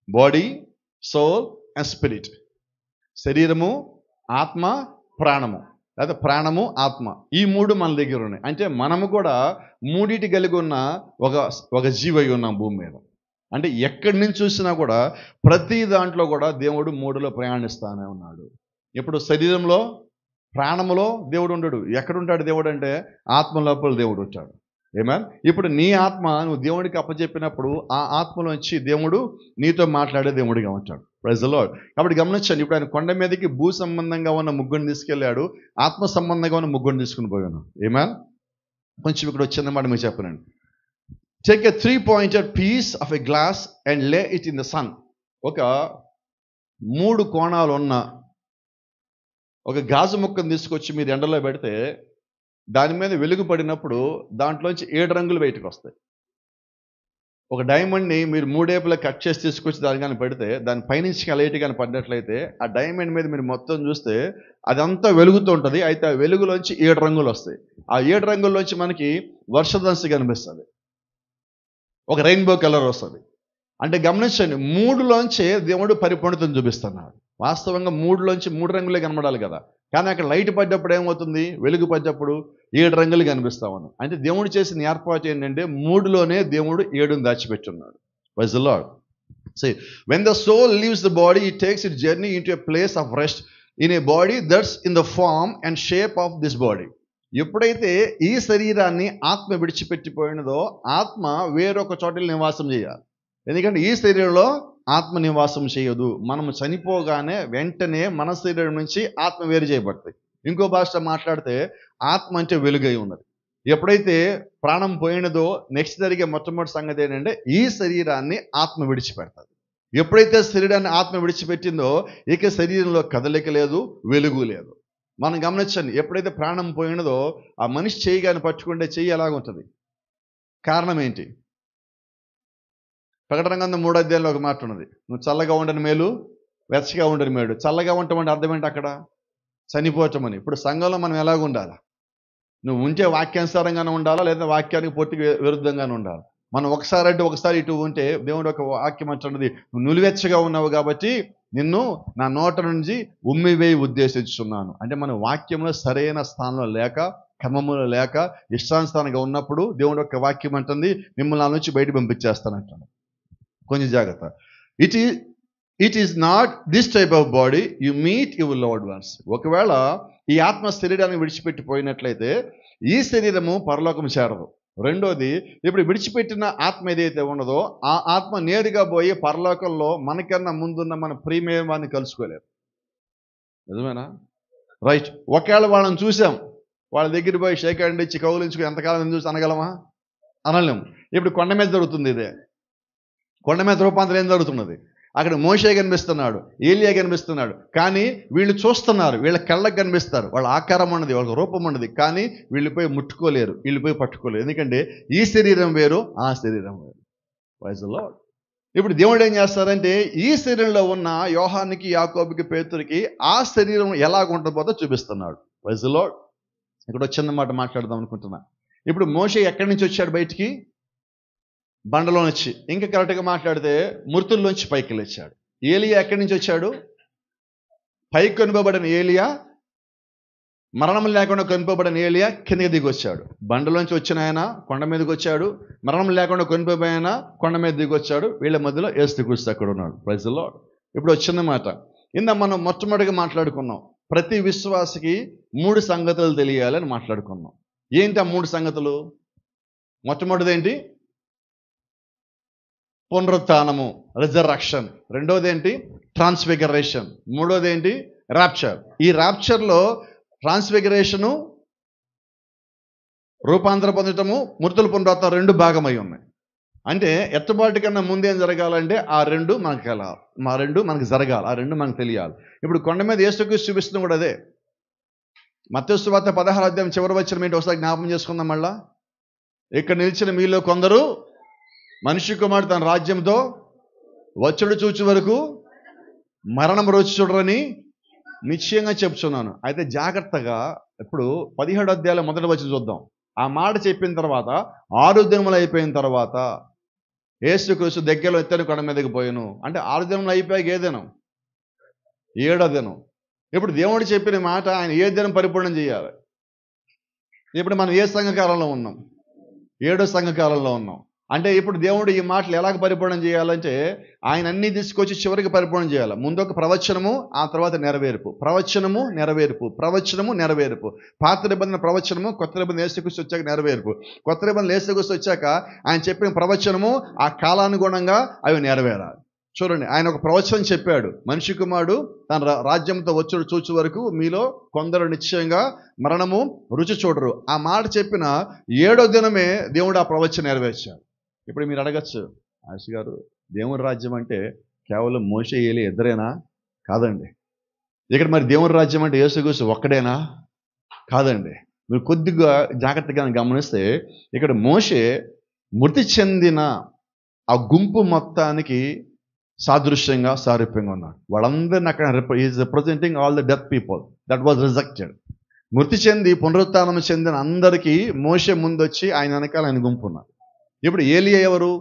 Body, soul and spirit. శరీరము, ఆత్మ, ప్రాణము, లేదా ప్రాణము, ఆత్మ. ఈ 3 మన దగ్గర ఉన్నాయి. అంటే మనము కూడా 3 కలిగి ఉన్న ఒక జీవై ఉన్నాం భూమి మీద. అంటే ఎక్కడి నుంచి చూసినా కూడా ప్రతి దాంట్లో కూడా దేవుడు 3లో ప్రయాణిస్తానే ఉన్నాడు. ఇప్పుడు శరీరంలో, ప్రాణములో దేవుడు ఉండడు. ఎక్కడుంటాడు దేవుడు అంటే ఆత్మ లోపల దేవుడు ఉంటాడు. ఆమేన్. ఇప్పుడు నీ ఆత్మ నువ్వు దేవుడికి అప్పచెప్పినప్పుడు ఆ ఆత్మలోంచి దేవుడు నీతో మాట్లాడే దేవుడిగా ఉంటాడు. Praise the lord. కాబట్టి గమనించండి, ఇప్పుడు ఆయన కొండ మీదకి భూ సంబంధంగా ఉన్న 3 తీసుకెళ్ళాడు, ఆత్మ సంబంధంగా ఉన్న 3 తీసుకుని పోయాను. ఆమేన్. కొంచెం ఇక్కడ వచ్చిన మాట మీకు చెప్పనండి. Take a 3-pointed piece of a glass and lay it in the sun. ఒక 3 కోణాలు ఉన్న ఒక గాజు ముక్కను తీసుకొచ్చి మీరు ఎండలో పెడితే దాని మీద వెలుగు పడినప్పుడు దాంట్లోంచి 7 రంగులు బయటకు వస్తాయి. ఒక డైమండ్ని మీరు 3 వైపులా కట్ చేసి తీసుకొచ్చి దాని కానీ పెడితే దాని పైనుంచి లైట్ కానీ పడినట్లయితే ఆ డైమండ్ మీద మీరు మొత్తం చూస్తే అదంతా వెలుగుతూ ఉంటుంది. అయితే ఆ వెలుగులోంచి 7 రంగులు వస్తాయి. ఆ 7 రంగుల్లోంచి మనకి వర్షధనుస్సు కనిపిస్తుంది, ఒక రెయిన్బో కలర్ వస్తుంది. అంటే గమనించండి, 3లోంచే దేవుడు పరిపూర్ణతను చూపిస్తున్నాడు. వాస్తవంగా 3లోంచి 3 రంగులే కనబడాలి కదా, కానీ అక్కడ లైట్ పడ్డప్పుడు ఏమవుతుంది? వెలుగు పడ్డప్పుడు 7 రంగులు కనిపిస్తా ఉన్నాయి. అంటే దేవుడు చేసిన ఏర్పాటు ఏంటంటే 3లోనే దేవుడు 7ని దాచిపెట్టున్నాడు. Praise the Lord. See, when the soul leaves the body, it takes its journey into a place of rest in a body that's in the form and shape of this body. ఎప్పుడైతే ఈ శరీరాన్ని ఆత్మ విడిచిపెట్టిపోయినదో ఆత్మ వేరొక చోట నివాసం చేయాలి. ఎందుకంటే ఈ శరీరంలో ఆత్మ నివాసం చేయదు. మనం చనిపోగానే వెంటనే మన శరీరం నుంచి ఆత్మ వేరు చేయబడుతుంది. ఇంకో భాష మాట్లాడితే ఆత్మ అంటే వెలుగై ఉన్నది. ఎప్పుడైతే ప్రాణం పోయినదో నెక్స్ట్ జరిగే మొట్టమొదటి సంగతి ఏంటంటే ఈ శరీరాన్ని ఆత్మ విడిచిపెడతాది. ఎప్పుడైతే శరీరాన్ని ఆత్మ విడిచిపెట్టిందో ఇక శరీరంలో కదలిక లేదు, వెలుగు లేదు. మనం గమనించండి, ఎప్పుడైతే ప్రాణం పోయినదో ఆ మనిషి చెయ్యి కానీ పట్టుకుంటే చెయ్యి ఎలాగుంటుంది? కారణం ఏంటి? ప్రకటన గ్రంథం 3వ అధ్యాయంలో ఒక మాట ఉన్నది, నువ్వు చల్లగా ఉండని మేలు వెచ్చగా ఉండని మేడు. చల్లగా ఉండటం అర్థం ఏంటి అక్కడ? చనిపోవటమని. ఇప్పుడు సంఘంలో మనం ఎలాగ ఉండాలి? నువ్వు ఉంటే వాక్యానుసారంగానే ఉండాలా, లేదా వాక్యానికి పూర్తిగా విరుద్ధంగానే ఉండాలి. మనం ఒకసారి అంటే ఒకసారి ఇటు ఉంటే దేవుడు ఒక వాక్యం అంటున్నది, నువ్వు నులివెచ్చగా ఉన్నావు కాబట్టి నిన్ను నా నోట నుంచి ఉమ్మివేయి ఉద్దేశించున్నాను. అంటే మన వాక్యంలో సరైన స్థానంలో లేక, క్రమములో లేక, ఇష్టానుసారంగా ఉన్నప్పుడు దేవుడు ఒక వాక్యం అంటుంది, మిమ్మల్ని నా నుంచి బయట పంపించేస్తానంటాను. కొంచెం జాగ్రత్త. ఇట్ ఈ it is not this type of body you meet your lord once. ఒకవేళ ఈ ఆత్మ శరీరాన్ని విడిచిపెట్టిపోయినట్లయితే ఈ శరీరము పరలోకం చేరదు. రెండోది, ఇప్పుడు విడిచిపెట్టిన ఆత్మ ఏదైతే ఉన్నదో ఆ ఆత్మ నేరుగా పోయి పరలోకంలో మనకన్నా ముందున్న మన ప్రియమైన వాడిని కలుసుకోలేదు. నిజమేనా? రైట్. ఒకవేళ వాళ్ళని చూసాం, వాళ్ళ దగ్గర పోయి షేక్ హ్యాండ్ ఇచ్చి కౌలించుకుని ఎంతకాలం చూసి అనగలమా? అనలేము. ఇప్పుడు కొండ మీద జరుగుతుంది ఇదే. కొండ మీద రూపాంతరం ఏం జరుగుతున్నది? అక్కడ మోషే కనిపిస్తున్నాడు, ఏలియా కనిపిస్తున్నాడు. కానీ వీళ్ళు చూస్తున్నారు, వీళ్ళ కళ్ళకు కనిపిస్తారు, వాళ్ళ ఆకారం ఉన్నది, వాళ్ళ రూపం ఉన్నది. కానీ వీళ్ళు పోయి ముట్టుకోలేరు, వీళ్ళు పోయి పట్టుకోలేరు. ఎందుకంటే ఈ శరీరం వేరు, ఆ శరీరం వేరు. Praise the lord. ఇప్పుడు దేవుడు ఏం చేస్తారంటే ఈ శరీరంలో ఉన్న యోహానికి, యాకోబుకి, పేతురికి ఆ శరీరం ఎలాగ ఉండబోతో చూపిస్తున్నాడు. Praise the lord. ఇక్కడ చిన్న మాట మాట్లాడదాం అనుకుంటున్నా. ఇప్పుడు మోషే ఎక్కడి నుంచి వచ్చాడు బయటికి? బండలో నుంచి. ఇంకా కరెక్ట్గా మాట్లాడితే మృతుల్లోంచి పైకి లేచాడు. ఏలియా ఎక్కడి నుంచి వచ్చాడు? పైకి కొనుకోబడిన ఏలియా, మరణం లేకుండా కొనుకోబడిన ఏలియా కిందకి దిగి వచ్చాడు. బండలోంచి వచ్చిన ఆయన కొండ మీదకి వచ్చాడు, మరణం లేకుండా కొనుకోబోయిన కొండ మీద దిగి వచ్చాడు. వీళ్ళ మధ్యలో యేసుక్రీస్తు అక్కడ ఉన్నాడు. Praise the lord. ఇప్పుడు వచ్చిన మాట మనం మొట్టమొదటిగా మాట్లాడుకున్నాం, ప్రతి విశ్వాసికి 3 సంగతులు తెలియాలని మాట్లాడుకున్నాం. ఏంటి ఆ 3 సంగతులు? మొట్టమొదటిది ఏంటి? పునరుత్థానము, రిజర్రక్షన్. రెండోది ఏంటి? ట్రాన్స్ఫిగరేషన్. మూడోది ఏంటి? ర్యాప్చర్. ఈ ర్యాప్చర్లో ట్రాన్స్ఫిగరేషను, రూపాంతర పొందటము, మృతులు పునరుత్థానం 2 భాగమై ఉన్నాయి. అంటే ఎత్తబాటు కన్నా ముందేం జరగాలంటే ఆ 2 మనకు కలాలి, ఆ 2 మనకు జరగాలి, ఆ 2 మనకు తెలియాలి. ఇప్పుడు కొండ మీద యేసుక్రీస్తు చూపిస్తుంది కూడా అదే. మత్తయి సువార్త 16వ అధ్యాయం చివరి వచనం ఏంటి ఒకసారి జ్ఞాపకం చేసుకుందాం మళ్ళా. ఇక్కడ నిలిచిన మీలో కొందరు మనిషి కుమారుడు తన రాజ్యంతో వచ్చుడు చూచు వరకు మరణం రుచి చూడరని నిశ్చయంగా చెప్తున్నాను. అయితే జాగ్రత్తగా ఇప్పుడు 17వ అధ్యాయంలో మొదటి వచనం చూద్దాం. ఆ మాట చెప్పిన తర్వాత 6 దినములు అయిపోయిన తర్వాత యేసుక్రీస్తు దగ్గరలో ఎత్తని కొండ మీదకి పోయాను. అంటే 6 దినములు అయిపోయాక ఏ దినం? 7వ దినం. ఇప్పుడు దేవుడు చెప్పిన మాట ఆయన ఏ దినం పరిపూర్ణం చేయాలి? ఇప్పుడు మనం ఏ సంఘకాలంలో ఉన్నాం? 7వ సంఘకాలంలో ఉన్నాం. అంటే ఇప్పుడు దేవుడు ఈ మాటలు ఎలాగ పరిపూర్ణం చేయాలంటే ఆయన అన్నీ తీసుకొచ్చి చివరికి పరిపూర్ణం చేయాలి. ముందు ఒక ప్రవచనము, ఆ తర్వాత నెరవేర్పు, ప్రవచనము, నెరవేర్పు, ప్రవచనము, నెరవేర్పు. పాత నిబంధన ప్రవచనము, కొత్త నిబంధన యేసుక్రీస్తు వచ్చాక నెరవేర్పు. కొత్త నిబంధన యేసుక్రీస్తు వచ్చాక ఆయన చెప్పిన ప్రవచనము ఆ కాలానుగుణంగా అవి నెరవేరాలి. చూడండి, ఆయన ఒక ప్రవచనం చెప్పాడు, మనిషి కుమారుడు తన రాజ్యంతో వచ్చుడు చూచు వరకు మీలో కొందరు నిశ్చయంగా మరణము రుచి చూడరు. ఆ మాట చెప్పిన 7వ దినమే దేవుడు ఆ ప్రవచనం నెరవేర్చాడు. ఇప్పుడు మీరు అడగచ్చు, ఆశ గారు దేవుని రాజ్యం అంటే కేవలం మోషే ఏలి ఇద్దరేనా? కాదండి. ఇక్కడ మరి దేవుని రాజ్యం అంటే యేసుక్రీస్తు ఒక్కడేనా? కాదండి. మీరు కొద్దిగా జాగ్రత్తగా గమనిస్తే ఇక్కడ మోషే మృతి చెందిన ఆ గుంపు మొత్తానికి సాదృశ్యంగా సారూప్యంగా ఉన్నాడు. వాళ్ళందరినీ అక్కడ is representing all the death people that was rejected. మృతి చెంది పునరుత్థానం చెందిన అందరికీ మోషే ముందు వచ్చి ఆయన వెనకాల ఆయన గుంపు ఉన్నారు. ఇప్పుడు ఏలియా ఎవరు?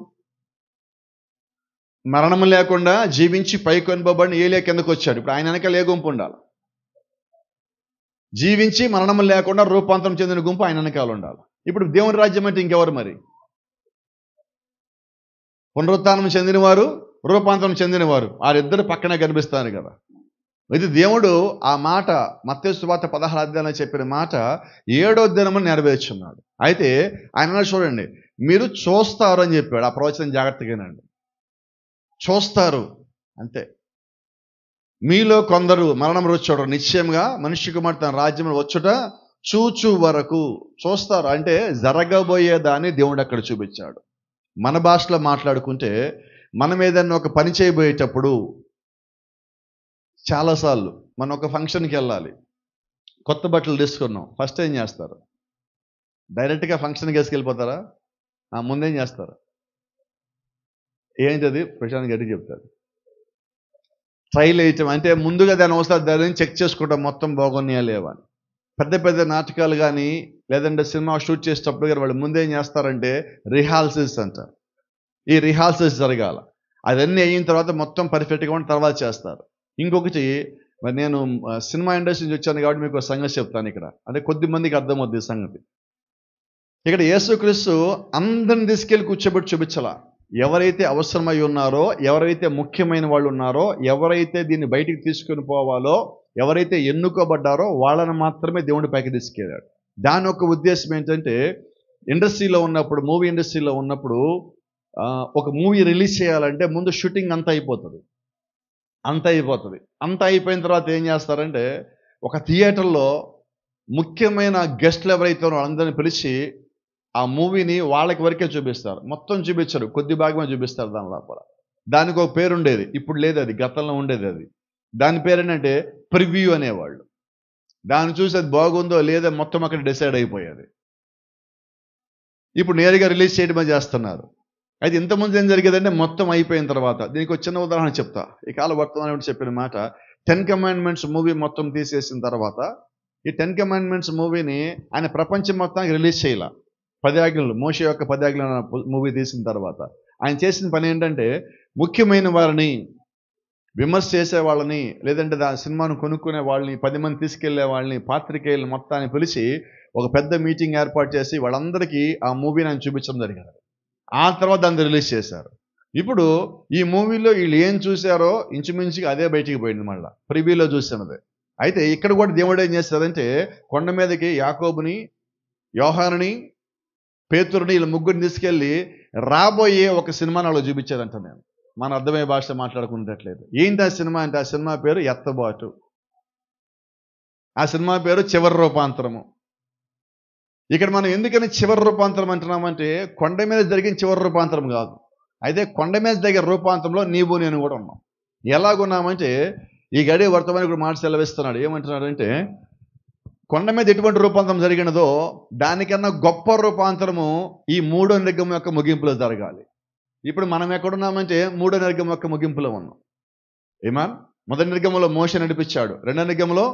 మరణం లేకుండా జీవించి పైకొనిపోబడిన ఏలియా కిందకు వచ్చాడు. ఇప్పుడు ఆయన వెనకాల ఏ గుంపు ఉండాలి? జీవించి మరణం లేకుండా రూపాంతరం చెందిన గుంపు ఆయన వెనకాల ఉండాలి. ఇప్పుడు దేవుని రాజ్యం అంటే ఇంకెవరు మరి? పునరుత్థానం చెందినవారు, రూపాంతరం చెందినవారు, వారిద్దరు పక్కనే కనిపిస్తారు కదా. ఇది దేవుడు ఆ మాట మత్తయి సువార్త 16వ అధ్యాయంలో చెప్పిన మాట 7వ దినమున నెరవేర్చున్నాడు. అయితే ఆయన చూడండి, మీరు చూస్తారు అని చెప్పాడు. ఆ ప్రవచనం జాగ్రత్తగానండి. చూస్తారు అంతే. మీలో కొందరు మరణం రుచి చూడరు, నిశ్చయంగా మనిషి కుమారుడు తన రాజ్యంలో వచ్చుట చూచు వరకు. చూస్తారు అంటే జరగబోయేదాన్ని దేవుడు అక్కడ చూపించాడు. మన భాషలో మాట్లాడుకుంటే మనం ఏదన్నా ఒక పని చేయబోయేటప్పుడు చాలాసార్లు మనం ఒక ఫంక్షన్కి వెళ్ళాలి, కొత్త బట్టలు తీసుకున్నాం, ఫస్ట్ ఏం చేస్తారు? డైరెక్ట్గా ఫంక్షన్కి వేసుకెళ్ళిపోతారా? ముందేం చేస్తారు? ఏంటది? ప్రశాంత్ గట్టి చెప్తారు. ట్రైల్ వేయటం అంటే ముందుగా దాని అవసరం దాన్ని చెక్ చేసుకుంటాం మొత్తం బాగున్నాయా లేవా అని. పెద్ద పెద్ద నాటకాలు కానీ లేదంటే సినిమా షూట్ చేసేటప్పుడు కానీ వాళ్ళు ముందేం చేస్తారంటే రిహార్సల్స్ అంటారు. ఈ రిహార్సల్స్ జరగాల, అవన్నీ అయిన తర్వాత మొత్తం పర్ఫెక్ట్గా ఉన్న తర్వాత చేస్తారు. ఇంకొకటి, మరి నేను సినిమా ఇండస్ట్రీ నుంచి వచ్చాను కాబట్టి మీకు ఒక సంగతి చెప్తాను ఇక్కడ, అంటే కొద్ది మందికి అర్థమవుద్ది ఈ సంగతి. ఇక్కడ యేసుక్రీస్తు అందరిని తీసుకెళ్ళి కూర్చోబెట్టి చూపించాల. ఎవరైతే అవసరమై ఉన్నారో, ఎవరైతే ముఖ్యమైన వాళ్ళు ఉన్నారో, ఎవరైతే దీన్ని బయటికి తీసుకొని పోవాలో, ఎవరైతే ఎన్నుకోబడ్డారో వాళ్ళని మాత్రమే దేవుడి పైకి తీసుకెళ్ళాడు. దాని యొక్క ఉద్దేశం ఏంటంటే, ఇండస్ట్రీలో ఉన్నప్పుడు, మూవీ ఇండస్ట్రీలో ఉన్నప్పుడు ఒక మూవీ రిలీజ్ చేయాలంటే ముందు షూటింగ్ అంతా అయిపోతుంది. అంతా అయిపోయిన తర్వాత ఏం చేస్తారంటే, ఒక థియేటర్లో ముఖ్యమైన గెస్ట్లు ఎవరైతే వాళ్ళందరినీ పిలిచి ఆ మూవీని వాళ్ళకి వరకే చూపిస్తారు. మొత్తం చూపించరు, కొద్ది భాగమే చూపిస్తారు దాని లోపల. దానికి ఒక పేరు ఉండేది, ఇప్పుడు లేదు, అది గతంలో ఉండేది. అది దాని పేరు ఏంటంటే ప్రివ్యూ అనేవాళ్ళు. దాన్ని చూసి అది బాగుందో లేదో మొత్తం అక్కడ డిసైడ్ అయిపోయేది. ఇప్పుడు నేరుగా రిలీజ్ చేయడమే చేస్తున్నారు. అయితే ఇంతకుముందు ఏం జరిగేదంటే, మొత్తం అయిపోయిన తర్వాత, దీనికి ఒక చిన్న ఉదాహరణ చెప్తా. ఈ కాల వర్తమానం చెప్పిన మాట, 10 కమాండ్మెంట్స్ మూవీ మొత్తం తీసేసిన తర్వాత ఈ 10 కమాండ్మెంట్స్ మూవీని ఆయన ప్రపంచం మొత్తానికి రిలీజ్ చేయాల. 10 ఆజ్ఞలు, మోషే యొక్క 10 ఆజ్ఞలు మూవీ తీసిన తర్వాత ఆయన చేసిన పని ఏంటంటే, ముఖ్యమైన వారిని, విమర్శ చేసే వాళ్ళని, లేదంటే సినిమాను కొనుక్కునే వాళ్ళని, 10 మంది తీసుకెళ్లే వాళ్ళని, పాత్రికేయులు మొత్తాన్ని పిలిచి ఒక పెద్ద మీటింగ్ ఏర్పాటు చేసి వాళ్ళందరికీ ఆ మూవీని ఆయన చూపించడం జరిగింది. ఆ తర్వాత దాన్ని రిలీజ్ చేశారు. ఇప్పుడు ఈ మూవీలో వీళ్ళు ఏం చూశారో ఇంచుమించుగా అదే బయటికి పోయింది. మళ్ళీ ప్రివ్యూలో చూసినదే. అయితే ఇక్కడ కూడా దేవుడు ఏం చేస్తారంటే, కొండ మీదకి యాకోబుని, యోహానుని, పేతురుని, వీళ్ళ ముగ్గురిని తీసుకెళ్ళి రాబోయే ఒక సినిమాని వాళ్ళు చూపించారంట. నేను మన అర్థమయ్యే భాష మాట్లాడుకునేటట్లేదు. ఏంటి ఆ సినిమా అంటే, ఆ సినిమా పేరు ఎత్తబాటు. ఆ సినిమా పేరు చివరి రూపాంతరము. ఇక్కడ మనం ఎందుకని చివరి రూపాంతరం అంటున్నామంటే, కొండ మీద జరిగిన చివరి రూపాంతరం కాదు. అయితే కొండ మీద జరిగే రూపాంతరంలో నీవు నేను కూడా ఉన్నాం. ఎలాగున్నామంటే, ఈ గడి వర్తమాని కూడా మాట సెలవిస్తున్నాడు. ఏమంటున్నాడంటే, కొండ మీద ఎటువంటి రూపాంతరం జరిగినదో దానికన్నా గొప్ప రూపాంతరము ఈ 3వ నిర్గమం యొక్క ముగింపులో జరగాలి. ఇప్పుడు మనం ఎక్కడున్నామంటే 3వ నిర్గమం యొక్క ముగింపులో ఉన్నాం. ఏమాన్? మొదటి నిర్గమంలో మోషే నడిపించాడు, 2వ నిర్గమంలో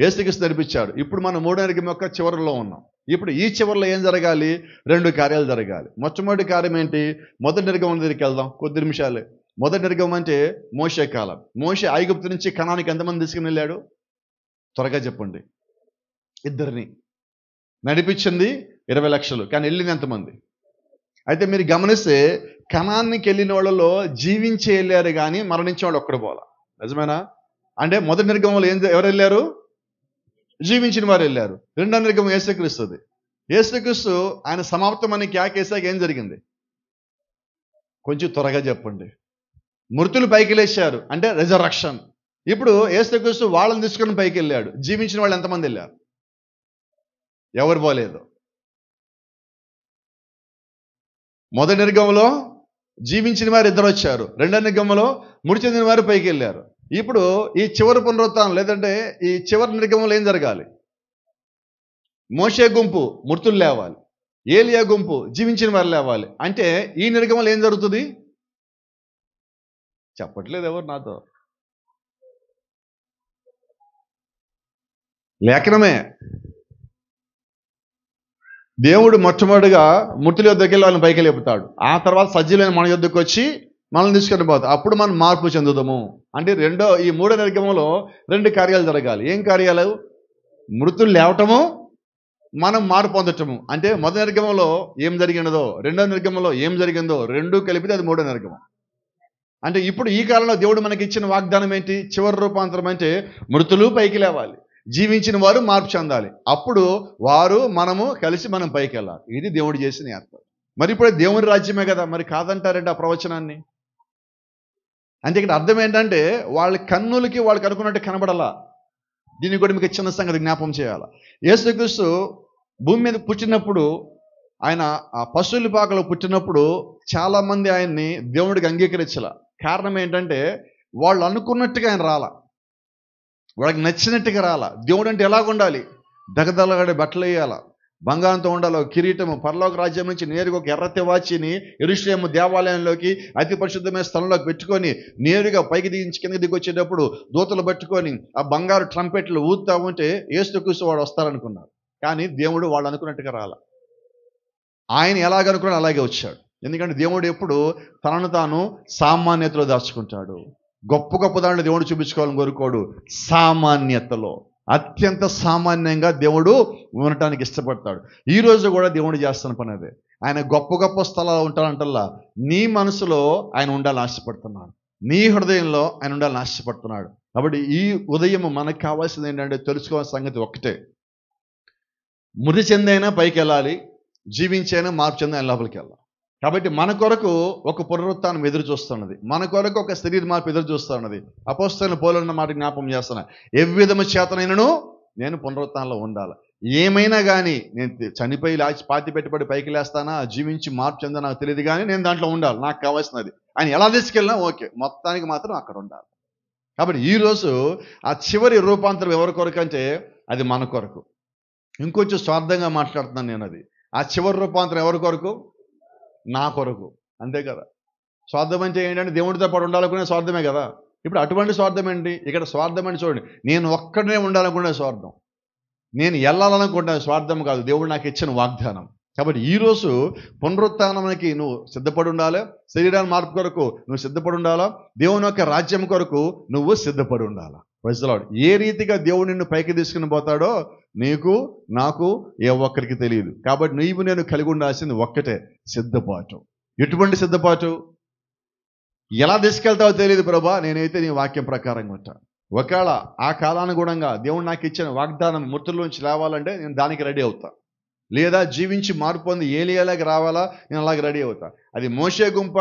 యేసుక్రీస్తు నడిపించాడు. ఇప్పుడు మనం 3వ నిర్గమం యొక్క చివరిలో ఉన్నాం. ఇప్పుడు ఈ చివరిలో ఏం జరగాలి? 2 కార్యాలు జరగాలి. మొట్టమొదటి కార్యం ఏంటి? మొదటి నిర్గమం దగ్గరికి వెళ్దాం, కొద్ది నిమిషాలే. మొదటి నిర్గమం అంటే మోషే కాలం. మోషే ఐగుప్తు నుంచి కనానికి ఎంతమంది తీసుకుని వెళ్ళాడు? త్వరగా చెప్పండి. 2 నడిపించింది 20 లక్షలు, కానీ వెళ్ళింది ఎంతమంది? అయితే మీరు గమనిస్తే కనానికి వెళ్ళిన వాళ్ళలో జీవించి వెళ్ళారు కానీ మరణించిన వాళ్ళు ఒక్కడు పోలా. నిజమేనా? అంటే మొదటి నిర్గమంలో ఎవరు వెళ్ళారు? జీవించిన వారు వెళ్ళారు. 2వ నిర్గమం యేసుక్రీస్తుది. యేసుక్రీస్తు ఆయన సమాప్తమని కేకేసాక ఏం జరిగింది? కొంచెం త్వరగా చెప్పండి. మృతులు పైకి లేచారు, అంటే రిజరక్షన్. ఇప్పుడు యేసుక్రీస్తు వాళ్ళని తీసుకుని పైకి వెళ్ళాడు. జీవించిన వాళ్ళు ఎంతమంది వెళ్ళారు? ఎవరు పోలేదు. మొదటి నిర్గమంలో జీవించిన వారు 2 వచ్చారు. 2వ నిర్గమంలో మృతి చెందిన వారు పైకి వెళ్ళారు. ఇప్పుడు ఈ చివరి పునరుత్థానం, లేదంటే ఈ చివరి నిర్గమంలో ఏం జరగాలి? మోషే గుంపు మృతులు లేవాలి, ఏలియా గుంపు జీవించిన వారు లేవాలి. అంటే ఈ నిర్గమంలో ఏం జరుగుతుంది? చెప్పట్లేదు ఎవరు నాతో. లేఖనమే. దేవుడు మొట్టమొదటిగా మృతుల యొద్దకు వెళ్ళి వాళ్ళని పైకి లేపుతాడు. ఆ తర్వాత సజీవులైన మన యొద్దకు వచ్చి మనల్ని తీసుకొని పోతాం. అప్పుడు మనం మార్పు చెందుదాము. అంటే ఈ 3వ నిర్గమంలో 2 కార్యాలు జరగాలి. ఏం కార్యాలు? మృతులు లేవటము, మనం మార్పు పొందటము. అంటే మొదటి నిర్గమంలో ఏం జరిగినదో, 2వ నిర్గమంలో ఏం జరిగిందో 2 కలిపితే అది 3వ నిర్గమం. అంటే ఇప్పుడు ఈ కాలంలో దేవుడు మనకి ఇచ్చిన వాగ్దానం ఏంటి? చివరి రూపాంతరం అంటే మృతులు పైకి లేవాలి, జీవించిన వారు మార్పు చెందాలి. అప్పుడు వారు మనము కలిసి మనం పైకి వెళ్ళాలి. ఇది దేవుడు చేసిన ఏర్పాటు. మరి ఇప్పుడు దేవుని రాజ్యమే కదా, మరి కాదంటారంటే ఆ ప్రవచనాన్ని? అంటే ఇక్కడ అర్థం ఏంటంటే, వాళ్ళ కన్నులకి వాళ్ళకి అనుకున్నట్టు కనబడాలా. దీన్ని కూడా మీకు చిన్న సంగతి జ్ఞాపం చేయాలి. యేసుక్రీస్తు భూమి మీద పుట్టినప్పుడు, ఆయన ఆ పశువుల పాకలో పుట్టినప్పుడు చాలామంది ఆయన్ని దేవుడికి అంగీకరించాల. కారణం ఏంటంటే, వాళ్ళు అనుకున్నట్టుగా ఆయన రాలా, వాళ్ళకి నచ్చినట్టుగా రాలా. దేవుడు అంటే ఎలాగుండాలి? దగదలగడే బట్టలు వేయాల, బంగారంతో ఉండాలి, ఒక కిరీటము, పరలోక రాజ్యం నుంచి నేరుగా ఒక ఎర్ర తివాచీని యెరూషలేము దేవాలయంలోకి అతి పరిశుద్ధమైన స్థలంలోకి పెట్టుకొని నేరుగా పైకి దిగించి కిందకి దిగొచ్చేటప్పుడు దూతలు పట్టుకొని ఆ బంగారు ట్రంపెట్లు ఊదుతా ఉంటే యేసుక్రీస్తు వాడు వస్తారనుకున్నారు. కానీ దేవుడు వాళ్ళు అనుకున్నట్టుగా రాల. ఆయన ఎలాగనుకున్నాడు అలాగే వచ్చాడు. ఎందుకంటే దేవుడు ఎప్పుడు తనను తాను సామాన్యతలో దాచుకుంటాడు. గొప్ప గొప్ప దాంట్లో దేవుడు చూపించుకోవాలని కోరుకోడు. సామాన్యతలో అత్యంత సామాన్యంగా దేవుడు ఉండటానికి ఇష్టపడతాడు. ఈ రోజు కూడా దేవుడు చేస్తున్న పని అదే. ఆయన గొప్ప గొప్ప స్థలాలు ఉంటాడంటల్లా నీ మనసులో ఆయన ఉండాలని ఆశపడుతున్నాడు. నీ హృదయంలో ఆయన ఉండాలని ఆశపడుతున్నాడు. కాబట్టి ఈ ఉదయం మనకు కావాల్సింది ఏంటంటే తెలుసుకోవాల్సిన సంగతి ఒక్కటే. మృతి చెందైనా పైకి వెళ్ళాలి, జీవించైనా మార్పు చెంది ఆయన లోపలికి వెళ్ళాలి. కాబట్టి మన కొరకు ఒక పునరుత్థానం ఎదురు చూస్తున్నది, మన కొరకు ఒక శరీర మార్పు ఎదురు చూస్తున్నది. అపోస్తలుల పౌలు మాట జ్ఞాపకం చేస్తున్నా, ఎవ్విధము చేతనైనను నేను పునరుత్థానంలో ఉండాలి. ఏమైనా కానీ నేను చనిపోయి పాతి పెట్టుబడి పైకి లేస్తానా, జీవించి మార్పు చెందా నాకు తెలియదు, కానీ నేను దాంట్లో ఉండాలి. నాకు కావాల్సినది ఆయన ఎలా తీసుకెళ్ళినా ఓకే, మొత్తానికి మాత్రం అక్కడ ఉండాలి. కాబట్టి ఈరోజు ఆ చివరి రూపాంతరం ఎవరి కొరకు అంటే అది మన కొరకు. ఇంకొంచెం స్వార్థంగా మాట్లాడుతున్నాను నేను. అది ఆ చివరి రూపాంతరం ఎవరి కొరకు? నా కొరకు. అంతే కదా. స్వార్థం అంటే ఏంటంటే దేవుడితో పాటు ఉండాలనుకునే స్వార్థమే కదా. ఇప్పుడు అటువంటి స్వార్థం ఏంటి? ఇక్కడ స్వార్థం అంటే చూడండి, నేను ఒక్కడనే ఉండాలనుకునే స్వార్థం, నేను వెళ్ళాలనుకుంటున్న స్వార్థం కాదు, దేవుడు నాకు ఇచ్చిన వాగ్దానం. కాబట్టి ఈరోజు పునరుత్థానానికి నువ్వు సిద్ధపడి ఉండాలి, శరీరాన్ని మార్పు కొరకు నువ్వు సిద్ధపడి ఉండాలా, దేవుని యొక్క రాజ్యం కొరకు నువ్వు సిద్ధపడి ఉండాలా. Praise the lord. ఏ రీతిగా దేవుడు నిన్ను పైకి తీసుకుని పోతాడో నీకు నాకు ఏ ఒక్కరికి తెలియదు. కాబట్టి నీవు నేను కలిగి ఉండాల్సింది ఒక్కటే, సిద్ధపాటు. ఎటువంటి సిద్ధపాటు? ఎలా తీసుకెళ్తావో తెలియదు ప్రభా, నేనైతే నీ వాక్యం ప్రకారంగా ఉంటాను. ఒకవేళ ఆ కాలానుగుణంగా దేవుడు నాకు ఇచ్చిన వాగ్దానం మృతుల్లోంచి రావాలంటే నేను దానికి రెడీ అవుతా. లేదా జీవించి మార్పు పొంది ఏలియాలాగా రావాలా, నేను అలాగే రెడీ అవుతా. అది మోషే గుంప,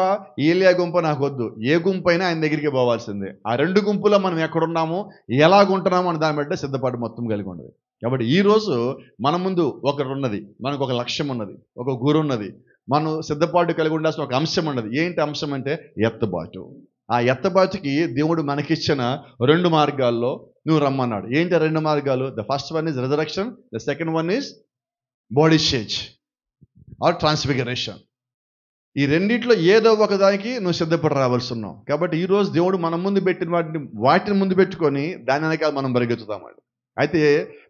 ఏలియా గుంప నాకు వద్దు. ఏ గుంపు అయినా ఆయన దగ్గరికి పోవాల్సిందే. ఆ రెండు గుంపులో మనం ఎక్కడున్నామో, ఎలాగుంటున్నామో అని దాన్ని బట్టి సిద్ధపాటు మొత్తం కలిగి ఉండదు. కాబట్టి ఈరోజు మన ముందు ఒకటి ఉన్నది, మనకు ఒక లక్ష్యం ఉన్నది, ఒక గురి ఉన్నది, మనం సిద్ధపాటు కలిగి ఉండాల్సిన ఒక అంశం ఉన్నది. ఏంటి అంశం అంటే ఎత్తబాటు. ఆ ఎత్తబాటుకి దేవుడు మనకిచ్చిన రెండు మార్గాల్లో నువ్వు రమ్మన్నాడు. ఏంటి రెండు మార్గాలు? The first one is resurrection, the second one is body change or transfiguration. ఈ రెండిట్లో ఏదో ఒకదానికి నువ్వు సిద్ధపడి రావాల్సి ఉన్నావు. కాబట్టి ఈరోజు దేవుడు మన ముందు పెట్టిన వాటిని ముందు పెట్టుకొని దాని వెనకాల మనం పరిగెత్తుతామండి. అయితే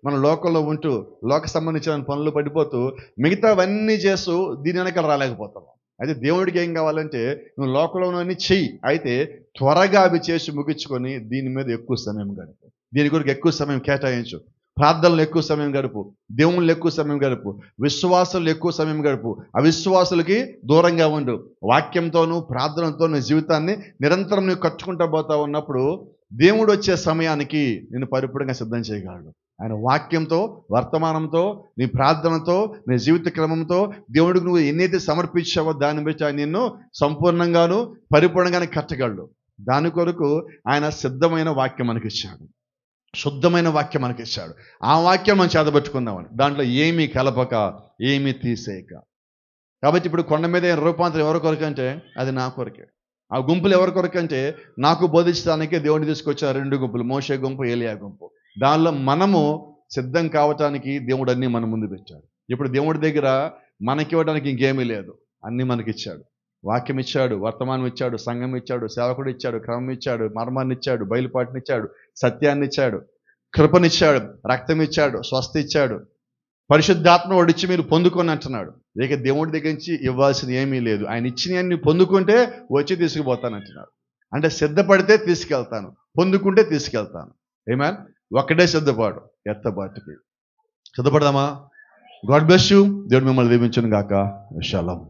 మన లోకంలో ఉంటూ లోక సంబంధించిన పనులు పడిపోతూ మిగతావన్నీ చేస్తూ దీని వెనకాల రాలేకపోతాం. అయితే దేవుడికి ఏం కావాలంటే నువ్వు లోకంలోని చెయ్యి, అయితే త్వరగా అవి చేసి ముగించుకొని దీని మీద ఎక్కువ సమయం గడుపు, దీని కొరకు ఎక్కువ సమయం కేటాయించు, ప్రార్థనలు ఎక్కువ సమయం గడుపు, దేవుళ్ళు ఎక్కువ సమయం గడుపు, విశ్వాసాలు ఎక్కువ సమయం గడుపు, అవిశ్వాసులకి దూరంగా ఉండు. వాక్యంతోనూ ప్రార్థనతోనూ జీవితాన్ని నిరంతరం నువ్వు కట్టుకుంటూ పోతా ఉన్నప్పుడు దేవుడు వచ్చే సమయానికి నేను పరిపూర్ణంగా సిద్ధం చేయగలడు. ఆయన వాక్యంతో, వర్తమానంతో, నీ ప్రార్థనతో, నీ జీవిత క్రమంతో దేవుడికి నువ్వు ఎన్నైతే సమర్పించావో దాన్ని బట్టి ఆయన నిన్ను సంపూర్ణంగాను పరిపూర్ణంగానే కట్టగలడు. దాని కొరకు ఆయన సిద్ధమైన వాక్యం మనకి ఇచ్చాడు, శుద్ధమైన వాక్యం మనకి ఇచ్చాడు. ఆ వాక్యం మనం చేతబట్టుకుందామని, దాంట్లో ఏమీ కలపక ఏమీ తీసేయక. కాబట్టి ఇప్పుడు కొండ మీద రూపాంతరం ఎవరి కొరకు అంటే అది నా కొరకే. ఆ గుంపులు ఎవరి కొరకు అంటే నాకు బోధించడానికే దేవుడిని తీసుకొచ్చిన రెండు గుంపులు, మోషే గుంపు, ఏలియా గుంపు. దానిలో మనము సిద్ధం కావటానికి దేవుడు అన్నీ మన ముందు పెట్టాడు. ఇప్పుడు దేవుడి దగ్గర మనకి ఇవ్వడానికి ఇంకేమీ లేదు, అన్నీ మనకి ఇచ్చాడు. వాక్యం ఇచ్చాడు, వర్తమానం ఇచ్చాడు, సంఘం ఇచ్చాడు, సేవకుడు ఇచ్చాడు, క్రమం ఇచ్చాడు, మర్మాన్ని ఇచ్చాడు, బయలుపాటునిచ్చాడు, సత్యాన్ని ఇచ్చాడు, కృపనిచ్చాడు, రక్తం ఇచ్చాడు, స్వస్థ ఇచ్చాడు, పరిశుద్ధాత్మ వడిచ్చి మీరు పొందుకొని అంటున్నాడు. ఇక దేవుడి దగ్గర నుంచి ఇవ్వాల్సింది ఏమీ లేదు. ఆయన ఇచ్చినవన్నీ పొందుకుంటే వచ్చి తీసుకుపోతానంటున్నాడు. అంటే సిద్ధపడితే తీసుకెళ్తాను, పొందుకుంటే తీసుకెళ్తాను. ఆమేన్. ఒక్కడే సిద్ధపాటు, ఎత్తబాటుకి. సిద్ధపడదామా? God bless you. దేవుడు మిమ్మల్ని దీవించును గాక. షలోమ్.